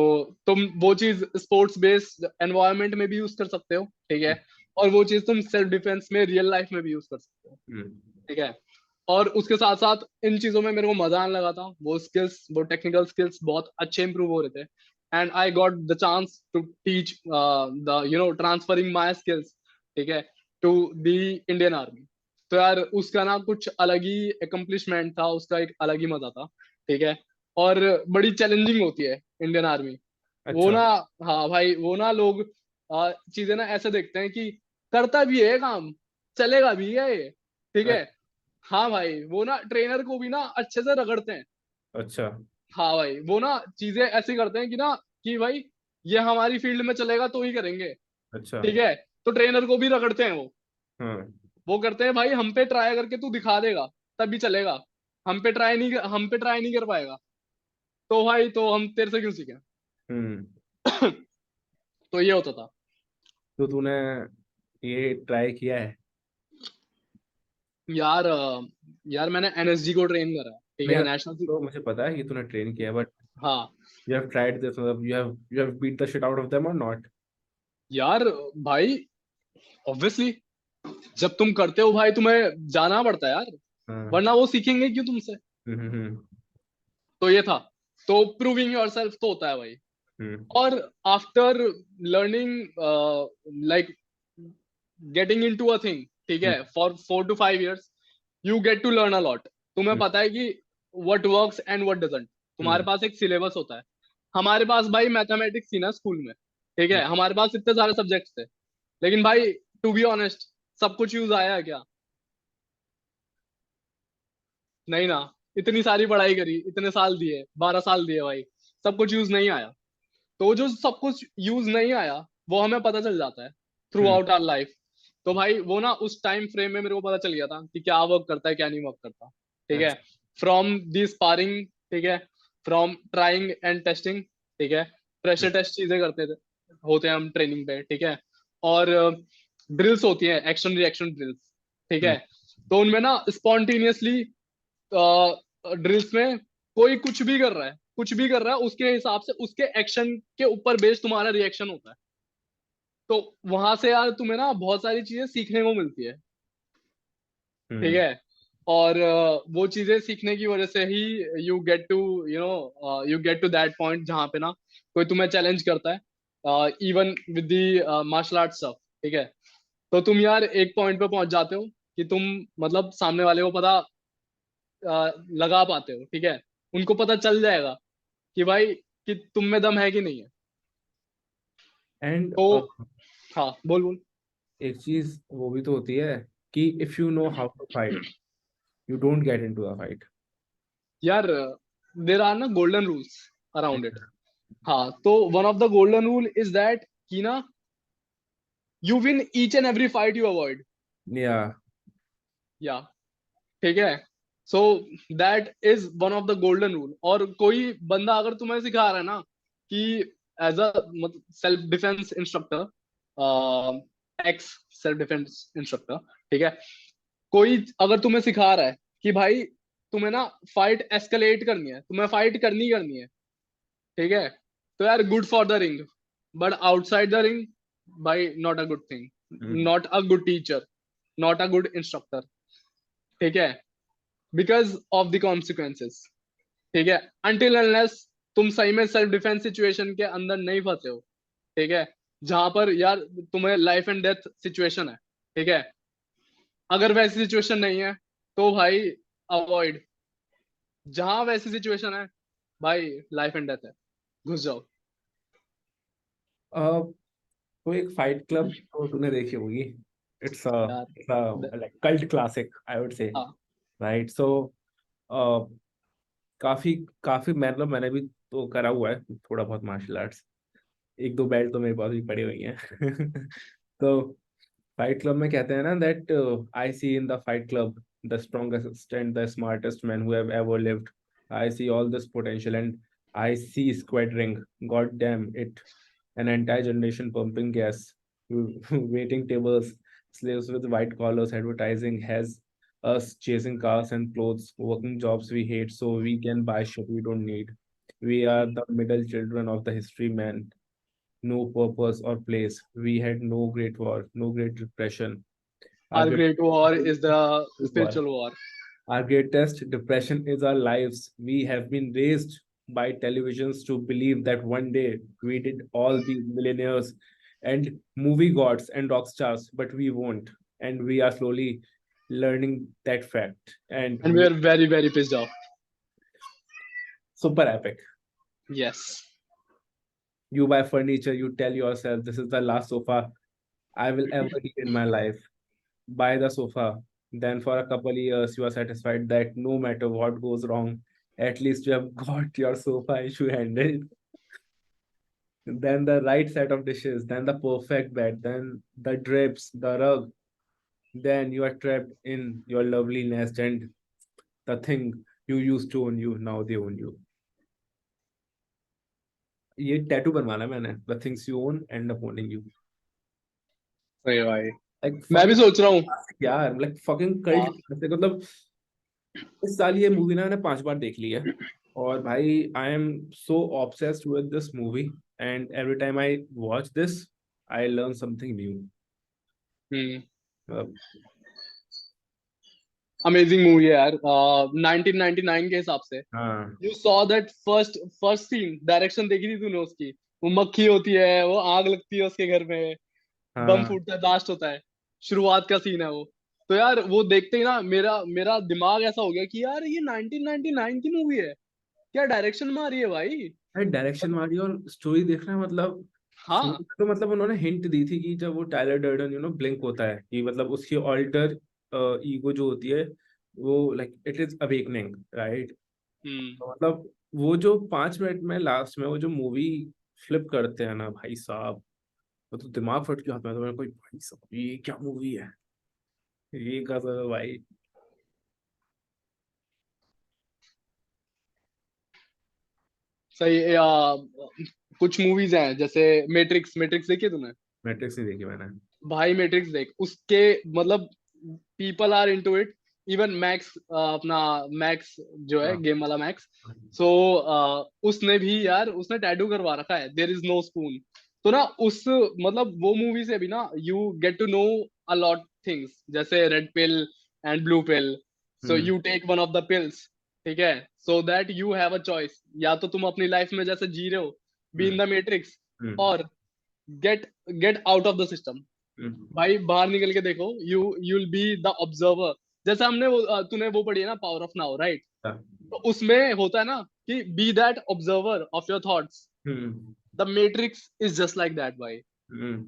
तुम वो चीज स्पोर्ट्स बेस्ड एनवायरनमेंट में भी यूज कर सकते हो. ठीक है, और वो चीज तुम सेल्फ डिफेंस में रियल लाइफ में भी यूज कर सकते हो. हम्म ठीक है, और उसके साथ साथ इन चीजों में मेरे को मजा आने लगा था. वो स्किल्स, वो टेक्निकल स्किल्स बहुत अच्छे इंप्रूव हो रहे थे. And I got the chance to teach the transferring my skills. ठीक है, टू द इंडियन आर्मी. तो यार उसका ना कुछ अलग ही एकम्प्लिशमेंट था, उसका एक अलग ही मजा था. ठीक है, और बड़ी चैलेंजिंग होती है इंडियन आर्मी. वो अच्छा। ना, हाँ भाई, वो ना लोग चीजें ना ऐसे देखते हैं कि करता भी है काम, चलेगा भी है ये. ठीक है, हाँ भाई, वो ना ट्रेनर को भी ना अच्छे से रगड़ते हैं. अच्छा। हाँ भाई, वो ना चीजें ऐसी करते हैं कि ना, कि भाई ये हमारी फील्ड में चलेगा तो ही करेंगे. अच्छा। ठीक है, तो ट्रेनर को भी रगड़ते हैं वो. हाँ। वो करते हैं भाई, हम पे ट्राई करके तू दिखा देगा तभी चलेगा. हम पे ट्राई नहीं कर पाएगा तो भाई तो हम तेरे से क्यों सीखें. हम्म। तो ये होता था. तो तूने ये ट्राई किया है? यार यार मैंने एनएसजी को ट्रेन करा है. ठीक है, मेरा नेशनल. तो मुझे पता है कि तूने ट्रेन किया है, बट हाँ यू हैव ट्राइड दिस, मतलब you have beat the shit out of them और नॉट? यार भाई, ऑब्वियसली जब तुम करते हो भाई तुम्हें जाना पड़ता है यार, हाँ। वरना वो सीखेंगे क्यों तुमसे. हम्म। तो ये था. तो प्रूविंग योर सेल्फ तो होता है भाई. हम्म और after learning like getting into a thing. ठीक हम्म है, for 4 to 5 years you get to learn a lot. तुम्हें हम्म पता है कि what works and what doesn't. तुम्हारे हम्म पास एक सिलेबस होता है. हमारे पास भाई मैथमेटिक्स थी ना स्कूल में. ठीक है, हमारे पास इतने सारे सब्जेक्ट्स थे. लेकिन भाई टू बी ऑनेस्ट, सब कुछ यूज आया है क्या? नहीं ना. इतनी सारी पढ़ाई करी, इतने साल दिए, 12 साल दिए भाई, सब कुछ यूज नहीं आया. तो जो सब कुछ यूज नहीं आया वो हमें पता चल जाता है through hmm out our life. तो भाई वो ना उस टाइम फ्रेम में मेरे को पता चल गया था कि क्या वर्क करता है क्या नहीं वर्क करता. ठीक है, अच्छा। From the sparring. ठीक है, फ्रॉम ट्राइंग एंड टेस्टिंग. ठीक है, प्रेशर टेस्ट चीजें करते थे, होते हैं हम ट्रेनिंग पे. ठीक है, और ड्रिल्स होती हैं, एक्शन रिएक्शन ड्रिल्स. ठीक हम्म है, तो उनमें ना स्पॉन्टेनियसली ड्रिल्स में कोई कुछ भी कर रहा है, कुछ भी कर रहा है, उसके हिसाब से उसके एक्शन के ऊपर बेस्ड तुम्हारा रिएक्शन होता है. तो वहां से यार तुम्हें ना बहुत सारी चीजें सीखने को मिलती है. ठीक हम्म है, और वो चीजें सीखने की वजह से ही you get to you get to that point जहाँ पे ना कोई तुम्हें चैलेंज करता है even with the martial art stuff. ठीक है, तो तुम यार एक पॉइंट पे पहुंच जाते हो कि तुम मतलब सामने वाले को पता लगा पाते हो. ठीक है, उनको पता चल जाएगा कि भाई कि तुम में दम है कि नहीं है। एंड तो हाँ, बोल बोल। एक चीज वो भी तो होती है कि if you know how to fight you don't get into the fight. यार देर आर ना गोल्डन रूल्स अराउंड इट। हाँ, तो one of the golden rule is that कि ना, you win each and every fight you avoid. या या ठीक है। So that is one of the golden rule. और कोई बंदा अगर तुम्हें सिखा रहा है ना कि as a self defence instructor, ex self defence instructor, ठीक है, कोई अगर तुम्हें सिखा रहा है कि भाई तुम्हें ना फाइट एस्केलेट करनी है, तुम्हें फाइट करनी करनी है, ठीक है, तो यार good for the ring, but outside the ring भाई not a good thing, not a good teacher, not a good instructor, ठीक है, बिकॉज ऑफ द कॉन्सिक्वेंसेस। ठीक है, अनटिल अनलेस तुम सही में सेल्फ डिफेंस सिचुएशन के अंदर नहीं फंसे हो, ठीक है, जहां पर यार तुम्हें लाइफ एंड डेथ सिचुएशन है, ठीक है, अगर वैसी सिचुएशन नहीं है तो भाई अवॉइड। जहां वैसी सिचुएशन है भाई लाइफ एंड डेथ है, घुस जाओ। तो एक फाइट क्लब तो तूने देखी होगी। इट्स यार like cult classic I would say, हाँ राइट? सो काफी काफी मतलब मैंने भी तो करा हुआ है थोड़ा बहुत मार्शल आर्ट्स। एक दो बेल्ट तो मेरे पास भी पड़ी हुई हैं। तो फाइट क्लब में कहते हैं ना that I see in the fight club the strongest and the smartest man who have ever lived. I see all this potential and I see squandering god damn it an entire generation pumping gas, waiting tables, slaves with white collars, advertising has us chasing cars and clothes, working jobs we hate so we can buy shit we don't need. We are the middle children of the history man, no purpose or place. We had no great war, no great depression. Our our great war is the war. Spiritual war. Our greatest depression is our lives. We have been raised by televisions to believe that one day we did all be millionaires and movie gods and rock stars, but we won't. And we are slowly learning that fact. And and we are very very pissed off. super epic. Yes. You buy furniture, you tell yourself, this is the last sofa I will ever need in my life. Buy the sofa. Then for a couple of years, you are satisfied that no matter what goes wrong, at least you have got your sofa issue handled. Then the right set of dishes, then the perfect bed, then the drapes, the rug. Then you are trapped in your lovely nest, and the thing you used to own you, now they own you. ये tattoo बनवाना है मैंने, the things you own end up owning you. सही भाई, Like मैं भी fucking सोच रहा हूँ। यार, like fucking cult हाँ, classic, मतलब इस साल ये मूवी ना मैंने 5 बार देख ली है। और भाई I am so obsessed with this movie and every time I watch this I learn something new. Amazing movie है यार। 1999 के हिसाब से हाँ you saw that first first scene, direction देखी थी तूने उसकी? वो मक्खी होती है, वो आग लगती है उसके घर में, बम हाँ। फूटता है, ब्लास्ट होता है, शुरुआत का सीन है वो। तो यार वो देखते ही ना मेरा मेरा दिमाग ऐसा हो गया कि यार ये 1999 की मूवी है, क्या डायरेक्शन मारी है भाई। भाई डायरेक्शन वाली और स्टोरी देखना मतलब शुरू हाँ। में तो मतलब उन्होंने हिंट दी थी कि जब वो टायलर डर्डन ब्लिंक होता है कि मतलब उसकी ऑल्टर ईगो जो होती है वो like it is awakening, right? Hmm. तो मतलब वो जो 5 मिनट में लास्ट में वो जो मूवी फ्लिप करते हैं ना भाई साहब, वो तो दिमाग फट के हाथ में, तो मेरे को भाई साहब ये क्या मूवी है, ये कसम है भाई। सही। कुछ मूवीज हैं जैसे मैट्रिक्स, मैट्रिक्स देखी है तूने? मैट्रिक्स नहीं देखी मैंने। भाई मैट्रिक्स देख उसके, मतलब people are into it. Even max, अपना मैक्स जो है हाँ गेम वाला मैक्स, सो उसने भी यार उसने टैटू करवा रखा है देयर इज नो स्पून। तो ना उस मतलब वो मूवी से भी ना you get to know a lot things, जैसे red pill and blue pill. So hmm you take one of the pills, ठीक है, so that you have a choice, या तो तुम अपनी लाइफ में जैसे जी रहे हो be in hmm the Matrix, hmm और get get out of the system. Hmm. भाई बाहर निकल के देखो, you will be the observer. जैसे हमने वो तूने वो पढ़ी है ना, पावर ऑफ नाउ, राइट? हाँ तो उसमें होता है ना कि be that observer of your thoughts, hmm the matrix is just like that भाई। हम्म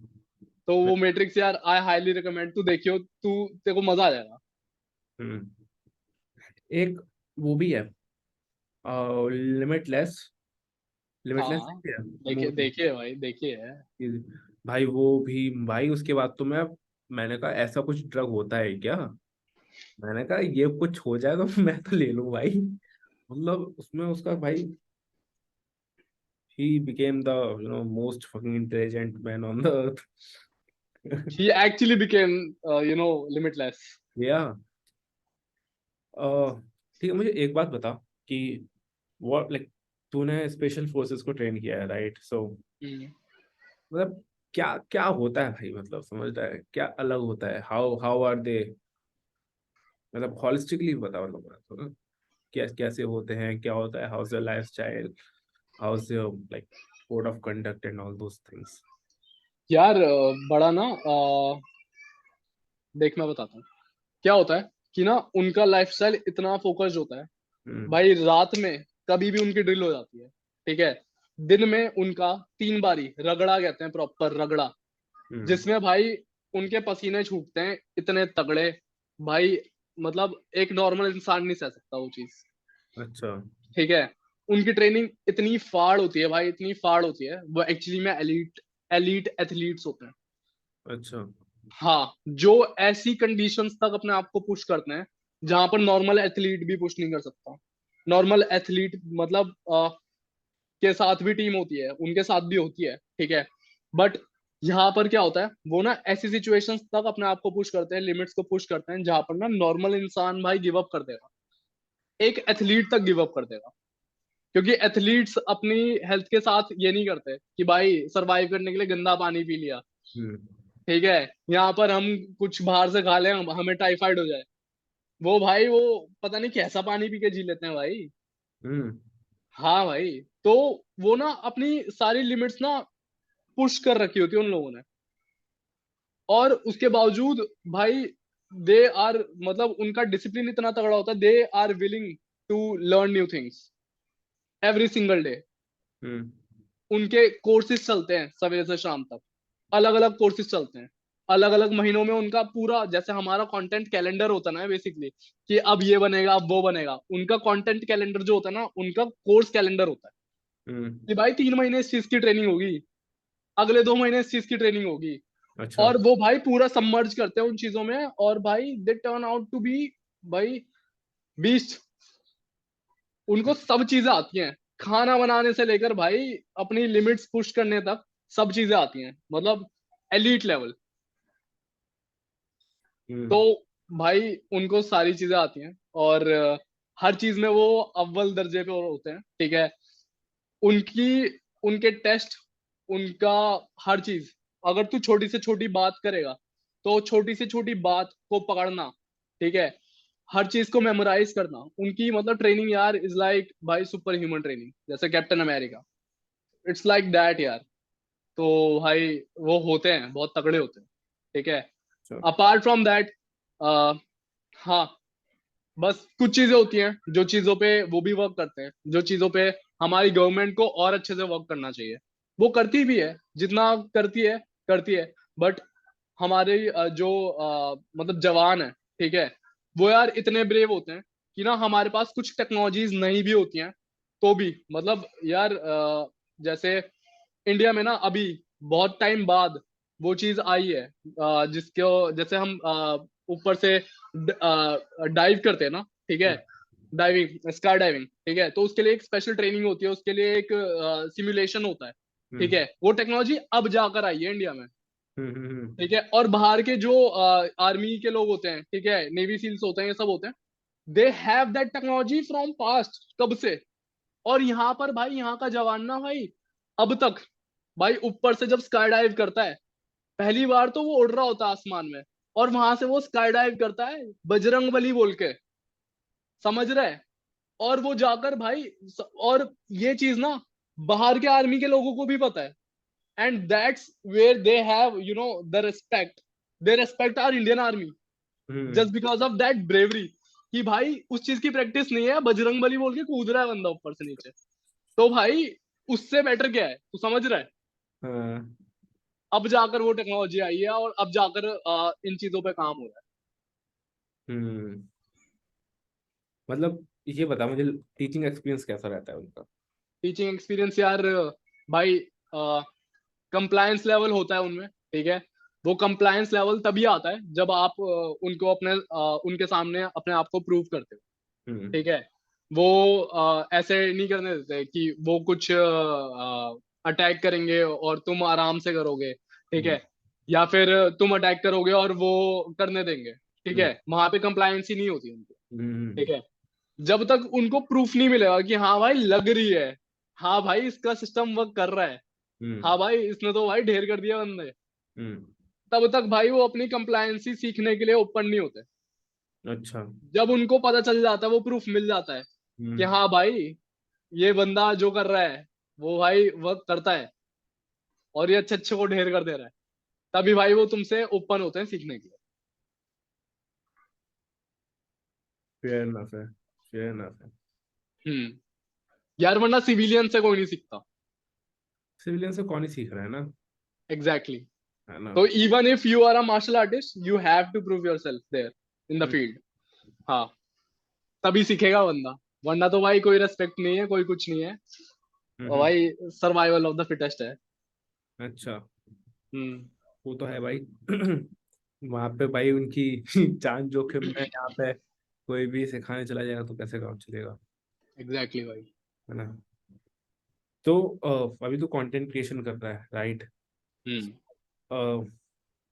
तो वो मैट्रिक्स यार आई हाईली रिकमेंड, तू देखियो, तू तेरे को मजा आ जाएगा। हम्म। एक वो भी है, लिमिटलेस। लिमिटलेस हाँ है देखिए मूवी। देखिए भाई देखिए। भाई वो भी भाई, उसके बाद तो मैंने कहा ऐसा कुछ ड्रग होता है क्या। मैंने कहा ये कुछ हो जाए तो मैं तो ले लूं भाई। मतलब उसमें उसका भाई, he became the most fucking intelligent man on the earth. He actually became limitless. या ठीक है, मुझे एक बात बता कि what like तूने स्पेशल फोर्सेस को ट्रेन किया है, राइट? सो मतलब क्या क्या होता है भाई, मतलब समझ रहा है क्या अलग होता है, हाउ हाउ आर दे, मतलब हॉलिस्टिकली बता, मतलब क्या कैसे होते हैं, क्या होता है, how is your life style, how is your like code of conduct and all those things. यार बड़ा ना देख मैं बताता हूँ क्या होता है कि ना उनका लाइफस्टाइल इतना फोकस्ड होता है हम्म भाई। रात में कभी भी उनकी ड्रिल हो जाती है, ठीक है। दिन में उनका 3 बारी रगड़ा कहते हैं, प्रॉपर रगड़ा, हम्म जिसमें भाई उनके पसीने छूटते हैं इतने तगड़े भाई। मतलब एक नॉर्मल इंसान नहीं सह सकता वो चीज, अच्छा ठीक है। उनकी ट्रेनिंग इतनी फाड़ होती है भाई, इतनी फाड़ होती है, वो एक्चुअली में एलीट एलीट एथलीट्स होते हैं। अच्छा। हाँ, जो ऐसी कंडीशंस तक अपने आप को पुश करते हैं जहां पर नॉर्मल एथलीट भी पुश नहीं कर सकता। नॉर्मल एथलीट मतलब के साथ भी टीम होती है, उनके साथ भी होती है, ठीक है। बट यहाँ पर क्या होता है, वो ना ऐसी सिचुएशंस तक अपने आप को पुश करते हैं, लिमिट्स को पुश करते हैं जहां पर ना नॉर्मल इंसान भाई गिव अप कर देगा, एक एथलीट तक गिव अप कर देगा। क्योंकि एथलीट्स अपनी हेल्थ के साथ ये नहीं करते कि भाई सरवाइव करने के लिए गंदा पानी पी लिया, हम्म ठीक है। यहाँ पर हम कुछ बाहर से खा लें, हमें टाइफाइड हो जाए, वो भाई वो पता नहीं कैसा पानी पी के जी लेते हैं भाई। हम्म हाँ भाई। तो वो ना अपनी सारी लिमिट्स ना पुश कर रखी होती है उन लोगों ने, और उसके बावजूद भाई दे आर मतलब उनका डिसिप्लिन इतना तगड़ा होता है, they are willing to learn new things every single day. Hmm उनके कोर्सेज चलते हैं सवेरे से शाम तक, अलग अलग कोर्सेज चलते हैं, अलग अलग महीनों में उनका पूरा, जैसे हमारा कंटेंट कैलेंडर होता है ना बेसिकली, कि अब ये बनेगा अब वो बनेगा, उनका कंटेंट कैलेंडर जो होता है ना उनका कोर्स कैलेंडर होता है हम्म। कि भाई 3 महीने इस चीज की ट्रेनिंग होगी, अगले 2 महीने इस चीज की ट्रेनिंग होगी। अच्छा। और वो भाई पूरा सबमर्ज करते हैं उन चीजों में, और भाई they turn out to be भाई बीस्ट। उनको सब चीजें आती हैं, खाना बनाने से लेकर भाई अपनी लिमिट्स पुश करने तक सब चीजें आती हैं, मतलब एलीट लेवल। हम्म तो भाई उनको सारी चीजें आती हैं, और हर चीज में वो अव्वल दर्जे पे होते हैं, ठीक है। उनकी उनके टेस्ट, उनका हर चीज, अगर तू छोटी से छोटी बात करेगा तो छोटी से छोटी बात को पकड़ना, ठीक है, हर चीज को मेमोराइज करना, उनकी मतलब ट्रेनिंग यार इज लाइक भाई सुपर ह्यूमन ट्रेनिंग, जैसे captain America, it's like that यार। तो भाई वो होते हैं बहुत तगड़े होते हैं, ठीक है। अच्छा। अपार्ट फ्रॉम दैट हाँ, बस कुछ चीजें होती हैं जो चीजों पे वो भी वर्क करते हैं, जो चीजों पे हमारी गवर्नमेंट को और अच्छे से वर्क करना चाहिए, वो करती भी है, जितना करती है। बट हमारे जो मतलब जवान है, ठीक है, वो यार इतने ब्रेव होते हैं कि ना हमारे पास कुछ टेक्नोलॉजीज नहीं भी होती हैं तो भी मतलब यार जैसे इंडिया में ना अभी बहुत टाइम बाद वो चीज आई है, जिसको जैसे हम ऊपर से डाइव करते हैं ना, ठीक है, डाइविंग स्काई डाइविंग, ठीक है, तो उसके लिए एक स्पेशल ट्रेनिंग होती है, उसके लिए एक सिमुलेशन होता है, ठीक हम्म है। वो टेक्नोलॉजी अब जाकर आई है इंडिया में, हम्म। ठीक है। और बाहर के जो आर्मी के लोग होते हैं, ठीक है, नेवी सील्स होते हैं, ये सब होते हैं, they have that technology from past कब से। और यहाँ पर भाई यहाँ का जवान ना भाई अब तक भाई ऊपर से जब स्काई डाइव करता है, पहली बार तो वो उड़ रहा होता है आसमान में, और वहां से वो स्काई डाइव करता है बजरंग बली बोल के, समझ रहे। और वो जाकर भाई और ये चीज ना बाहर के आर्मी के लोगों को भी पता है, and that's where they have the respect, they respect our Indian army hmm just because of that bravery. कि भाई उस चीज की प्रैक्टिस नहीं है, बजरंग बली बोल के कूद रहा है बंदा ऊपर से नीचे, तो भाई उससे बेटर क्या है, तू समझ रहा है। हाँ। अब जाकर वो टेक्नोलॉजी आई है और अब जाकर इन चीजों पे काम हो रहा है। हम्म। मतलब ये बता मुझे, टीचिंग एक्सपीरियंस कैसा रहता है उनका? टीचिंग एक्सपीरियंस यार, भाई कंप्लायंस लेवल होता है उनमें, ठीक है। वो कंप्लायंस लेवल तभी आता है जब आप उनको उनके सामने अपने आप को प्रूव करते हो, हम्म। ठीक है। वो ऐसे नहीं करने देते कि वो कुछ अटैक करेंगे और तुम आराम से करोगे, ठीक हम्म। है। या फिर तुम अटैक करोगे और वो करने देंगे, ठीक हम्म। है। वहां पे कंप्लायंस ही नहीं होती उनकी, हम्म। ठीक है। जब तक उनको प्रूफ नहीं मिलेगा कि हाँ भाई लग रही है, हाँ भाई इसका सिस्टम वर्क कर रहा है, हम्म। हाँ भाई इसने तो भाई ढेर कर दिया बंदे, हम्म। तब तक भाई वो अपनी कंप्लायंसी सीखने के लिए ओपन नहीं होते। अच्छा। जब उनको पता चल जाता है, वो प्रूफ मिल जाता है कि हम्म। हाँ भाई ये बंदा जो कर रहा है वो भाई वर्क करता है और ये अच्छे अच्छे को ढेर कर दे रहा है, तभी भाई वो तुमसे ओपन होते हैं सीखने के लिए। फेयर इनफ है, फेयर इनफ है। यार वरना सिविलियन से कोई नहीं सीखता। सिविलियन से कौन ही सीख रहा है ना। Exactly exactly. है ना। तो even if you are a martial artist you have to prove yourself there in the hmm. Field. हाँ, तभी सीखेगा बंदा, वरना तो भाई कोई रेस्पेक्ट नहीं है, कोई कुछ नहीं है। और हम्म। भाई सर्वाइवल ऑफ द फिटेस्ट है। अच्छा। हम्म। वो तो है भाई। वहां पे भाई उनकी जान जोखिम में, यहाँ पे कोई भी सिखाने चला जाएगा तो कैसे काम चलेगा। एग्जैक्टली exactly भाई। है ना। तो अभी तो कंटेंट क्रिएशन कर रहा है, right? Hmm.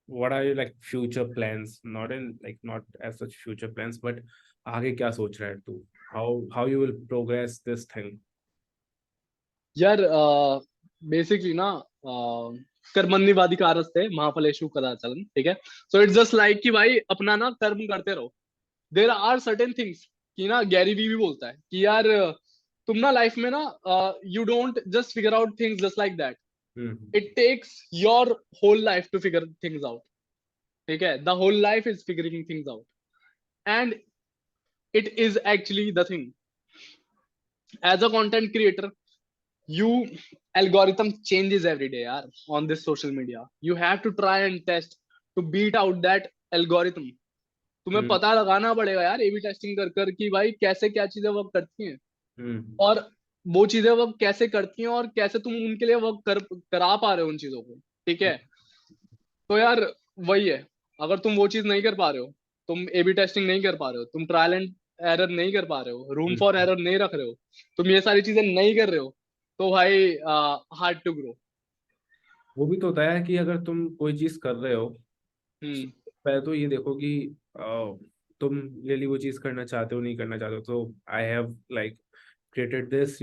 what are your like future plans, not in like not as such future plans but आगे क्या सोच रहा है तू? how you will progress this thing? यार बेसिकली ना, कर्मण्येवाधिकारस्ते महाफलेषु कदाचन, ठीक है। सो इट्स जस्ट लाइक कि भाई अपना ना कर्म करते रहो। देर आर सर्टेन थिंग्स कि ना, गैरी वी भी बोलता है कि यार तुम ना लाइफ में ना you don't just figure out things just like that, hmm. It takes your whole life to figure things out, ठीक है। The whole life is figuring things out, and it is actually the thing. As a content creator, you algorithm changes every day yaar, on this social media you have to try and test to beat out that algorithm। तुम्हें हम्म। पता लगाना पड़ेगा यार AB testing कर कर कि भाई कैसे क्या चीजें वर्क करती हैं, हम्म। और वो चीजें वर्क कैसे करती हैं और कैसे तुम उनके लिए वर्क करा पा रहे हो उन चीजों को, ठीक है। तो यार वही है, अगर तुम वो चीज नहीं कर पा रहे हो, तुम एबी टेस्टिंग नहीं कर पा रहे हो, तुम ट्रायल एंड एरर नहीं कर पा रहे हो, रूम फॉर हम्म। एरर नहीं रख रहे हो, तुम ये सारी चीजें नहीं कर रहे हो, तो भाई हार्ड टू ग्रो। वो भी तो होता है कि अगर तुम कोई चीज कर रहे हो, हम्म। पहले तो ये देखो कि तुम रियली वो चीज करना चाहते हो नहीं करना चाहते हो। तो I have like created this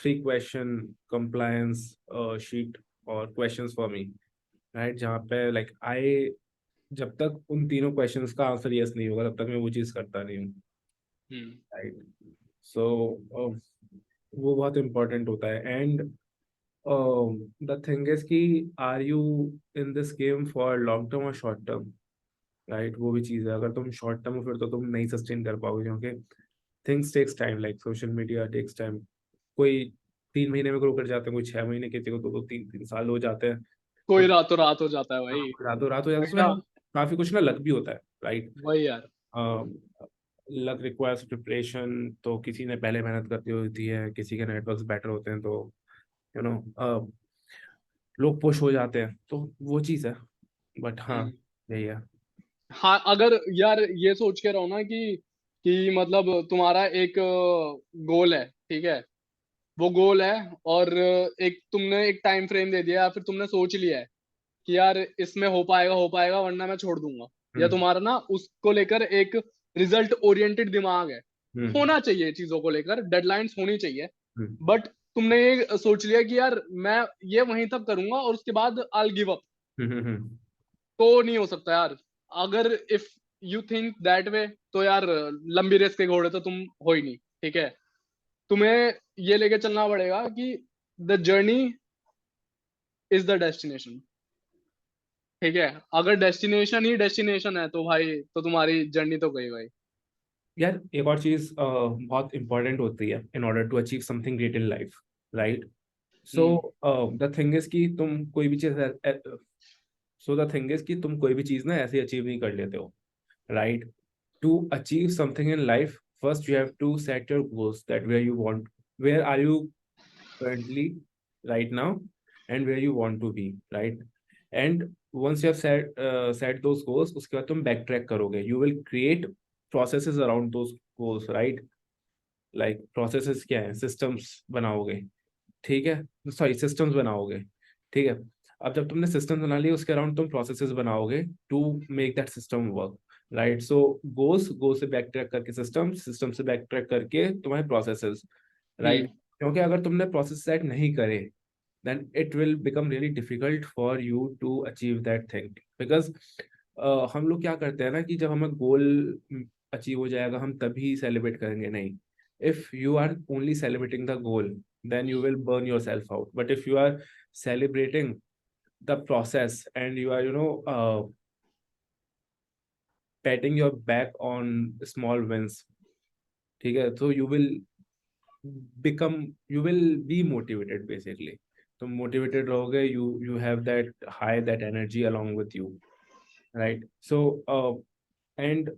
3 question compliance sheet और questions for me, राइट? जहाँ पे लाइक आई, जब तक उन तीनों क्वेश्चंस का आंसर यस नहीं होगा तब तक मैं वो चीज़ करता नहीं हूँ, हम्म। राइट? सो वो बहुत इम्पोर्टेंट होता है। एंड द थिंग इज कि are you in this game for long term और शॉर्ट टर्म, राइट? वो भी चीज़ है, अगर तुम शॉर्ट टर्म हो फिर तो तुम नहीं सस्टेन कर पाओगे, क्योंकि things takes time, like social media takes time. कोई 3 महीने में ग्रो कर जाते हैं, कोई 6 महीने, किसी को तो 3 3 साल हो जाते हैं। तो कोई रातों रात हो जाता है भाई। रातों रात हो जाता है, वही ना। उसमें काफी कुछ ना लक भी होता है, राइट? वही यार। लक रिक्वायर्स प्रिपरेशन, तो किसी ने पहले मेहनत करती होती है, किसी के नेटवर्क्स बेटर होते हैं, तो यू नो लोग पुश हो जाते हैं, तो वो चीज़ है। बट हाँ, हम्म। यही है। हाँ, अगर यार ये सोच के रहो ना कि मतलब तुम्हारा एक गोल है, ठीक है। वो गोल है, और एक तुमने एक टाइम फ्रेम दे दिया, या फिर तुमने सोच लिया है कि यार इसमें हो पाएगा वरना मैं छोड़ दूंगा, या हम्म। तुम्हारा ना उसको लेकर एक रिजल्ट ओरिएंटेड दिमाग है। हम्म। होना चाहिए चीजों को लेकर, डेडलाइंस होनी चाहिए। हम्म। बट तुमने ये सोच लिया कि यार मैं ये वहीं तक करूंगा और उसके बाद आई गिव अप, हम्म। तो नहीं हो सकता यार। अगर if you think that way, तो यार लंबी रेस के घोड़े तो तुम हो ही नहीं, ठीक है। तुम्हें ये लेके चलना पड़ेगा कि the journey is the destination, ठीक है। अगर डेस्टिनेशन ही डेस्टिनेशन है तो भाई तो तुम्हारी जर्नी तो गई भाई। यार एक और चीज बहुत इंपॉर्टेंट होती है in order to achieve something great in life, right? So hmm the thing is कि तुम कोई भी चीज सो द थिंग इज कि तुम कोई भी चीज ना ऐसे अचीव नहीं कर लेते हो, right? To achieve something in life, first you have to set your goals that where you want, where are you currently right now, and where you want to be, right? And once you have set those goals, उसके बाद तुम backtrack करोगे, you will create processes around those goals, right? Like processes क्या है, systems बनाओगे, ठीक है? Sorry, systems बनाओगे, ठीक है? अब जब तुमने सिस्टम बना लिए, उसके अराउंड तुम प्रोसेसेस बनाओगे to make that system work, right? So go से बैक ट्रैक करके सिस्टम, सिस्टम से बैक ट्रैक करके तुम्हारे प्रोसेसेस, राइट? हम्म क्योंकि अगर तुमने प्रोसेस सेट नहीं करे, then it will become really difficult for you to achieve that thing, because हम लोग क्या करते हैं ना कि जब हमें गोल अचीव हो जाएगा हम तभी सेलिब्रेट करेंगे, नहीं। if you are only celebrating the goal, then you will burn yourself out, but if you are celebrating the process and you are, patting your back on small wins, ठीक है, so you will be motivated basically. तुम motivated रहोगे, you have that high, that energy along with you, right? So and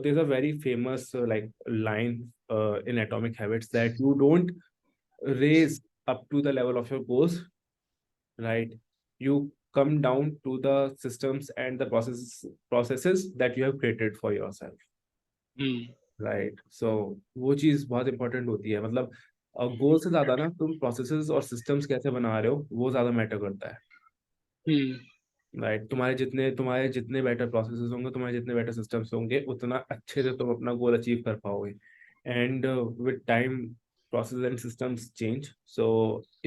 there's a very famous like line in Atomic Habits, that you don't raise up to the level of your goals, right? You come down to the systems and the processes that you have created for yourself, hmm right? So वो चीज बहुत important होती है, मतलब गोल से ज्यादा ना तुम प्रोसेसेस और सिस्टम्स कैसे बना रहे हो वो ज्यादा मैटर करता है, हम्म राइट? तुम्हारे जितने बेटर प्रोसेसेस होंगे, तुम्हारे जितने बेटर सिस्टम्स होंगे, उतना अच्छे से तुम अपना गोल अचीव कर पाओगे। And with time processes and systems change, so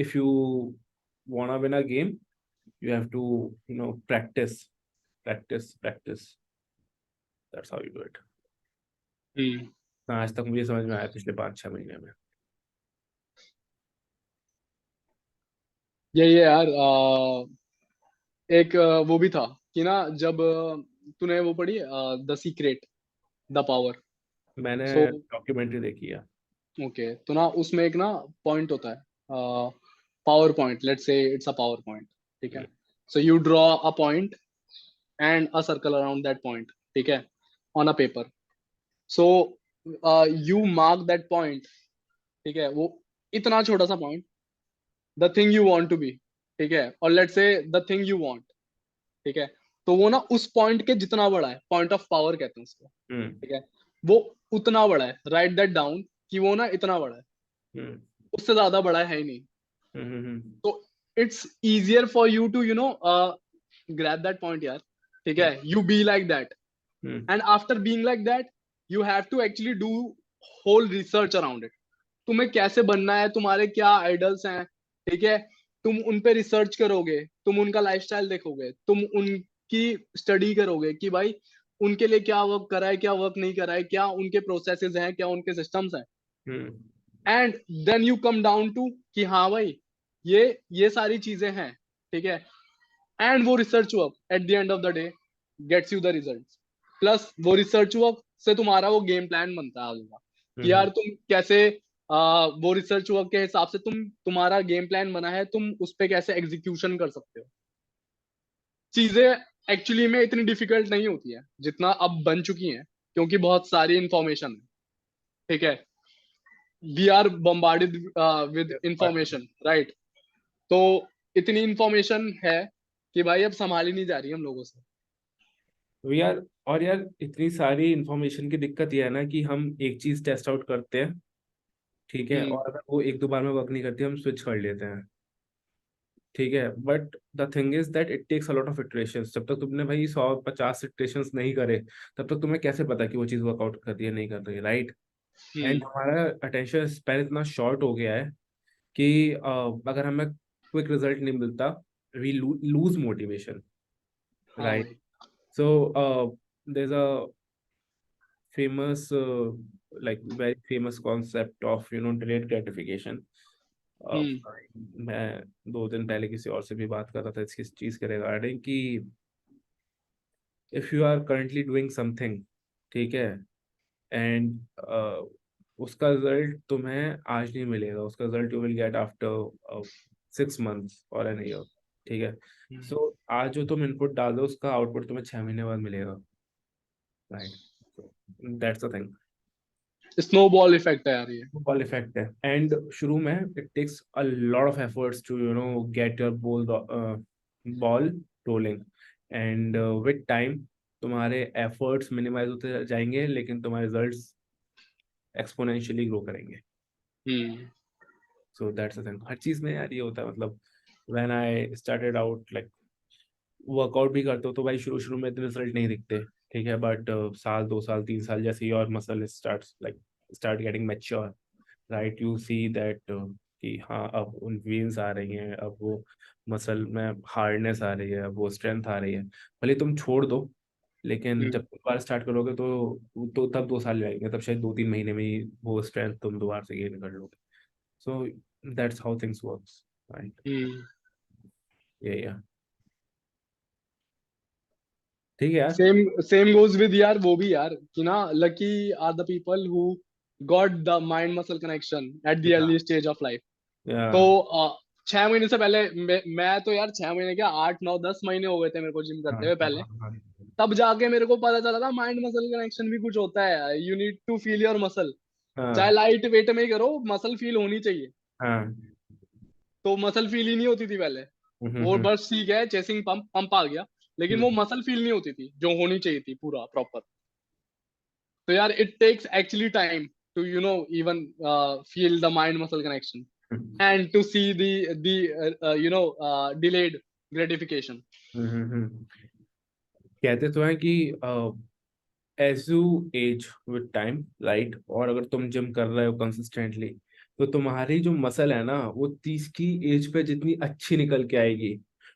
if you want to win a game, you have to, practice. That's how you do it. हम्म आज तक मुझे समझ में आया पिछले 5-6 महीने में। यही है यार। एक वो भी था कि ना, जब तूने वो पढ़ी द सीक्रेट, द पावर। मैंने सो डॉक्यूमेंट्री देखी है। ओके, तो ना उसमें एक ना पॉइंट होता है, power point, let's say it's a power point, ठीक है। Hmm, so you draw a point and a circle around that point, ठीक है, on a paper. So you mark that point, ठीक है, वो इतना छोटा सा point, the thing you want to be, ठीक है, और let's say the thing you want, ठीक है, तो वो ना उस पॉइंट के जितना बड़ा है, पॉइंट ऑफ पावर कहते हैं उसको, हम्म, ठीक है, वो उतना बड़ा है, राइट दैट डाउन, कि वो ना इतना बड़ा है, हम्म, उससे ज्यादा बड़ा है ही नहीं। हम्म, तो it's easier for you to grab that point यार, ठीक है, you be like that, hmm, and after being like that you have to actually do whole research around it. तुम्हें कैसे बनना है, तुम्हारे क्या आइडल्स हैं, ठीक है, तुम उन पे रिसर्च करोगे, तुम उनका लाइफस्टाइल देखोगे, तुम उनकी स्टडी करोगे कि भाई उनके लिए क्या वर्क करा है, क्या वर्क नहीं करा है, क्या उनके प्रोसेसेस हैं, क्या उनके सिस्टम्स हैं, hmm, and then you come down to कि हाँ भाई ये सारी चीजें हैं, ठीक है, एंड वो research work at the end of the day gets you the results. Plus वो रिसर्च वर्क से तुम्हारा वो गेम प्लान बनता है आगे का, कि हम्म, यार तुम कैसे वो रिसर्च वर्क के हिसाब से तुम्हारा गेम प्लान बना है, तुम उस पे कैसे एग्जीक्यूशन कर सकते हो। चीजें एक्चुअली में इतनी डिफिकल्ट नहीं होती है जितना अब बन चुकी हैं, क्योंकि बहुत सारी इंफॉर्मेशन है, ठीक है, we are bombarded with information, right. तो इतनी इंफॉर्मेशन है कि भाई अब संभाली नहीं जा रही हम लोगों से। यार, और यार इतनी सारी इंफॉर्मेशन की दिक्कत यह है ना कि हम एक चीज टेस्ट आउट करते हैं, ठीक है, हम्म और अगर वो 1-2 बार में वर्क नहीं करती हम स्विच कर लेते हैं, ठीक है, but the thing is that it takes a lot of iterations. जब तक तुमने भाई 150 इटरेशंस नहीं करे, तब तक तुम्हें कैसे पता कि वो चीज़ वर्कआउट कर रही है नहीं कर रही है, राइट? एंड हम्म हमारा अटेंशन स्पैन इतना शॉर्ट हो गया है कि अगर हमें क्विक रिजल्ट नहीं मिलता, वी लूज मोटिवेशन, हाँ राइट? भाई। सो there's a famous like very famous concept of delayed gratification. हम्म मैं 2 दिन पहले किसी और से भी बात कर रहा था इसकी चीज के रिगार्डिंग कि if you are currently doing something, ठीक है, एंड उसका रिजल्ट तुम्हें आज नहीं मिलेगा, उसका result you will get after 6 months और एन ईयर। ठीक है, सो आज जो तुम इनपुट डाल दो उसका आउटपुट तुम्हें 6 महीने बाद मिलेगा, right? That's the thing. Snowball effect है यार ये। बॉल इफेक्ट है, एंड शुरू में it takes a lot of efforts to get your ball rolling, and with time तुम्हारे एफर्ट्स मिनिमाइज होते जाएंगे, लेकिन तुम्हारे रिजल्ट्स एक्सपोनेंशियली ग्रो करेंगे। Hmm so that's the thing, हर चीज में यार ये होता है। मतलब when I started out like workout भी करते हो तो भाई शुरू शुरू में इतने रिजल्ट नहीं दिखते, ठीक है, बट साल 2 साल 3 साल जैसे ही और muscle start getting mature, right, you see that कि हाँ अब उन वेन्स आ रही हैं, अब वो मसल में हार्डनेस आ रही है, अब वो स्ट्रेंथ आ रही है। भले तुम छोड़ दो, लेकिन हम्म जब दोबारा स्टार्ट करोगे तो तब 2 साल लगेंगे, तब शायद 2-3 महीने में ही वो स्ट्रेंथ तुम दोबारा से गेन कर लोगे। So that's how things works, right? Hmm ये या ठीक है यार। सेम सेम गोज विद यार, वो भी यार कि ना, lucky are the people who got the mind muscle connection at the या अर्ली स्टेज ऑफ लाइफ। या तो 6 महीने से पहले मैं तो यार 6 महीने क्या, 8 9 10 महीने हो गए थे मेरे को जिम हाँ करते हुए पहले। हाँ हाँ तब जाके मेरे को पता चला था माइंड मसल कनेक्शन भी कुछ होता है, you need to feel your muscle. चाहे हाँ लाइट वेट में ही करो, मसल फील होनी चाहिए। हाँ। तो मसल फील ही नहीं होती थी पहले। वो हम्म। बस ठीक है, चेसिंग पंप पंप आ गया, लेकिन वो हम्म, मसल फील नहीं होती थी जो होनी चाहिए थी पूरा प्रॉपर। तो यार it takes actually time to even feel the mind muscle connection and to see the delayed gratification. Hmm. कहते तो हैं कि as you age with time, right, और अगर तुम जिम कर रहे हो कंसिस्टेंटली तो तुम्हारी जो मसल है ना वो 30 की एज पे जितनी अच्छी निकल के आएगी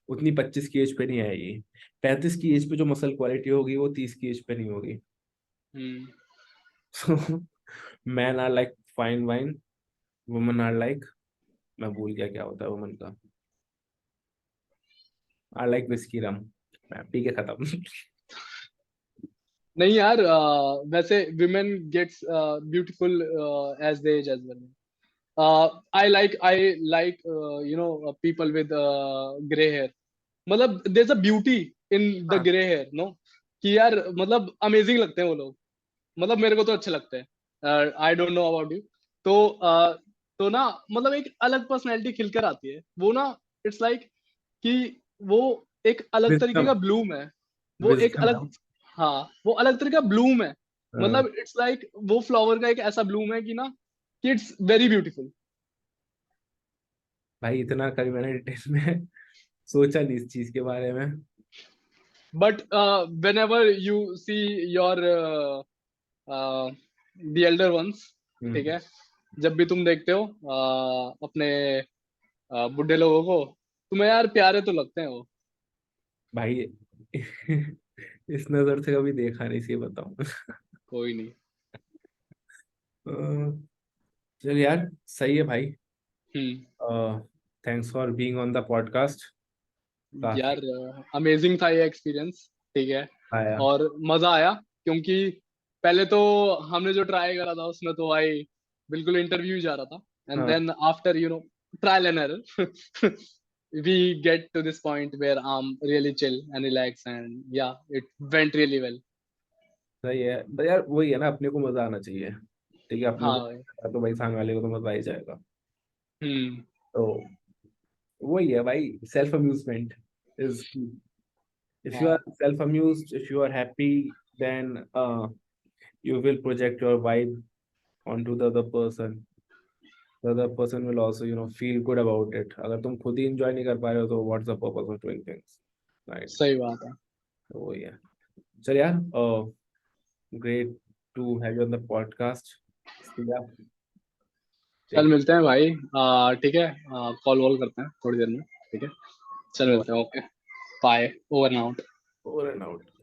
उतनी 25 की एज पे नहीं आएगी। 35 की एज पे जो मसल क्वालिटी होगी वो 30 की एज पे नहीं होगी। Hmm. So man are like fine wine, woman are like, मैं भूल गया क्या होता है वुमन का, आर लाइक विस्की रम। मैं पी के खत्म। नहीं यार, वैसे women gets beautiful as they age as well. I like people with gray hair. मतलब there's a beauty in the हाँ gray hair, no? कि यार मतलब अमेजिंग लगते हैं वो लोग। मतलब मेरे को तो अच्छे लगते हैं। आई डोंट नो अबाउट यू। तो तो ना, मतलब एक अलग पर्सनैलिटी खिलकर आती है वो ना। इट्स लाइक कि वो एक अलग तरीके विजडम, का ब्लूम है। वो एक विजडम। अलग, हाँ, वो अलग तरह का ब्लूम है। मतलब इट्स लाइक वो फ्लावर का एक ऐसा ब्लूम है कि ना, कि इट्स वेरी ब्यूटीफुल। भाई इतना कभी मैंने डिटेल में सोचा नहीं इस चीज के बारे में। But whenever you see your the elder ones, ठीक हम्म। है, जब भी तुम देखते हो अपने बुढ़े लोगों को, तुम्हें यार प्यारे तो लगते हैं वो। भाई इस नजर से कभी देखा नहीं, सही बताऊं। कोई नहीं। अ, चल यार, सही है भाई। Hmm thanks for being on the podcast. काफी यार अमेजिंग था ये एक्सपीरियंस, ठीक है। आया। और मजा आया, क्योंकि पहले तो हमने जो ट्राई करा था उसमें तो भाई बिल्कुल इंटरव्यू ही जा रहा था, एंड हाँ then after trial and error we get to this point where I'm really chill and relax, and yeah, it went really well. सही है, but यार वही है ना, अपने को मजा आना चाहिए। ठीक है, अपने हाँ को भाई। तो भाई सामने वाले को तो मजा आ ही जाएगा। हम्म तो वही है भाई, self amusement is, if you are हाँ self amused, if you are happy, then you will project your vibe onto the other person. The other person will also feel good about it. अगर तुम खुद ही enjoy नहीं कर पा रहे हो तो what's the purpose of doing things, right? सही बात है। तो वही है। चल यार, great to have you on the podcast. See ya. चल Take मिलते हैं भाई, ठीक है, कॉल वॉल करते हैं थोड़ी देर में, ठीक है। चल over मिलते हैं, okay. Bye, over now. over and out.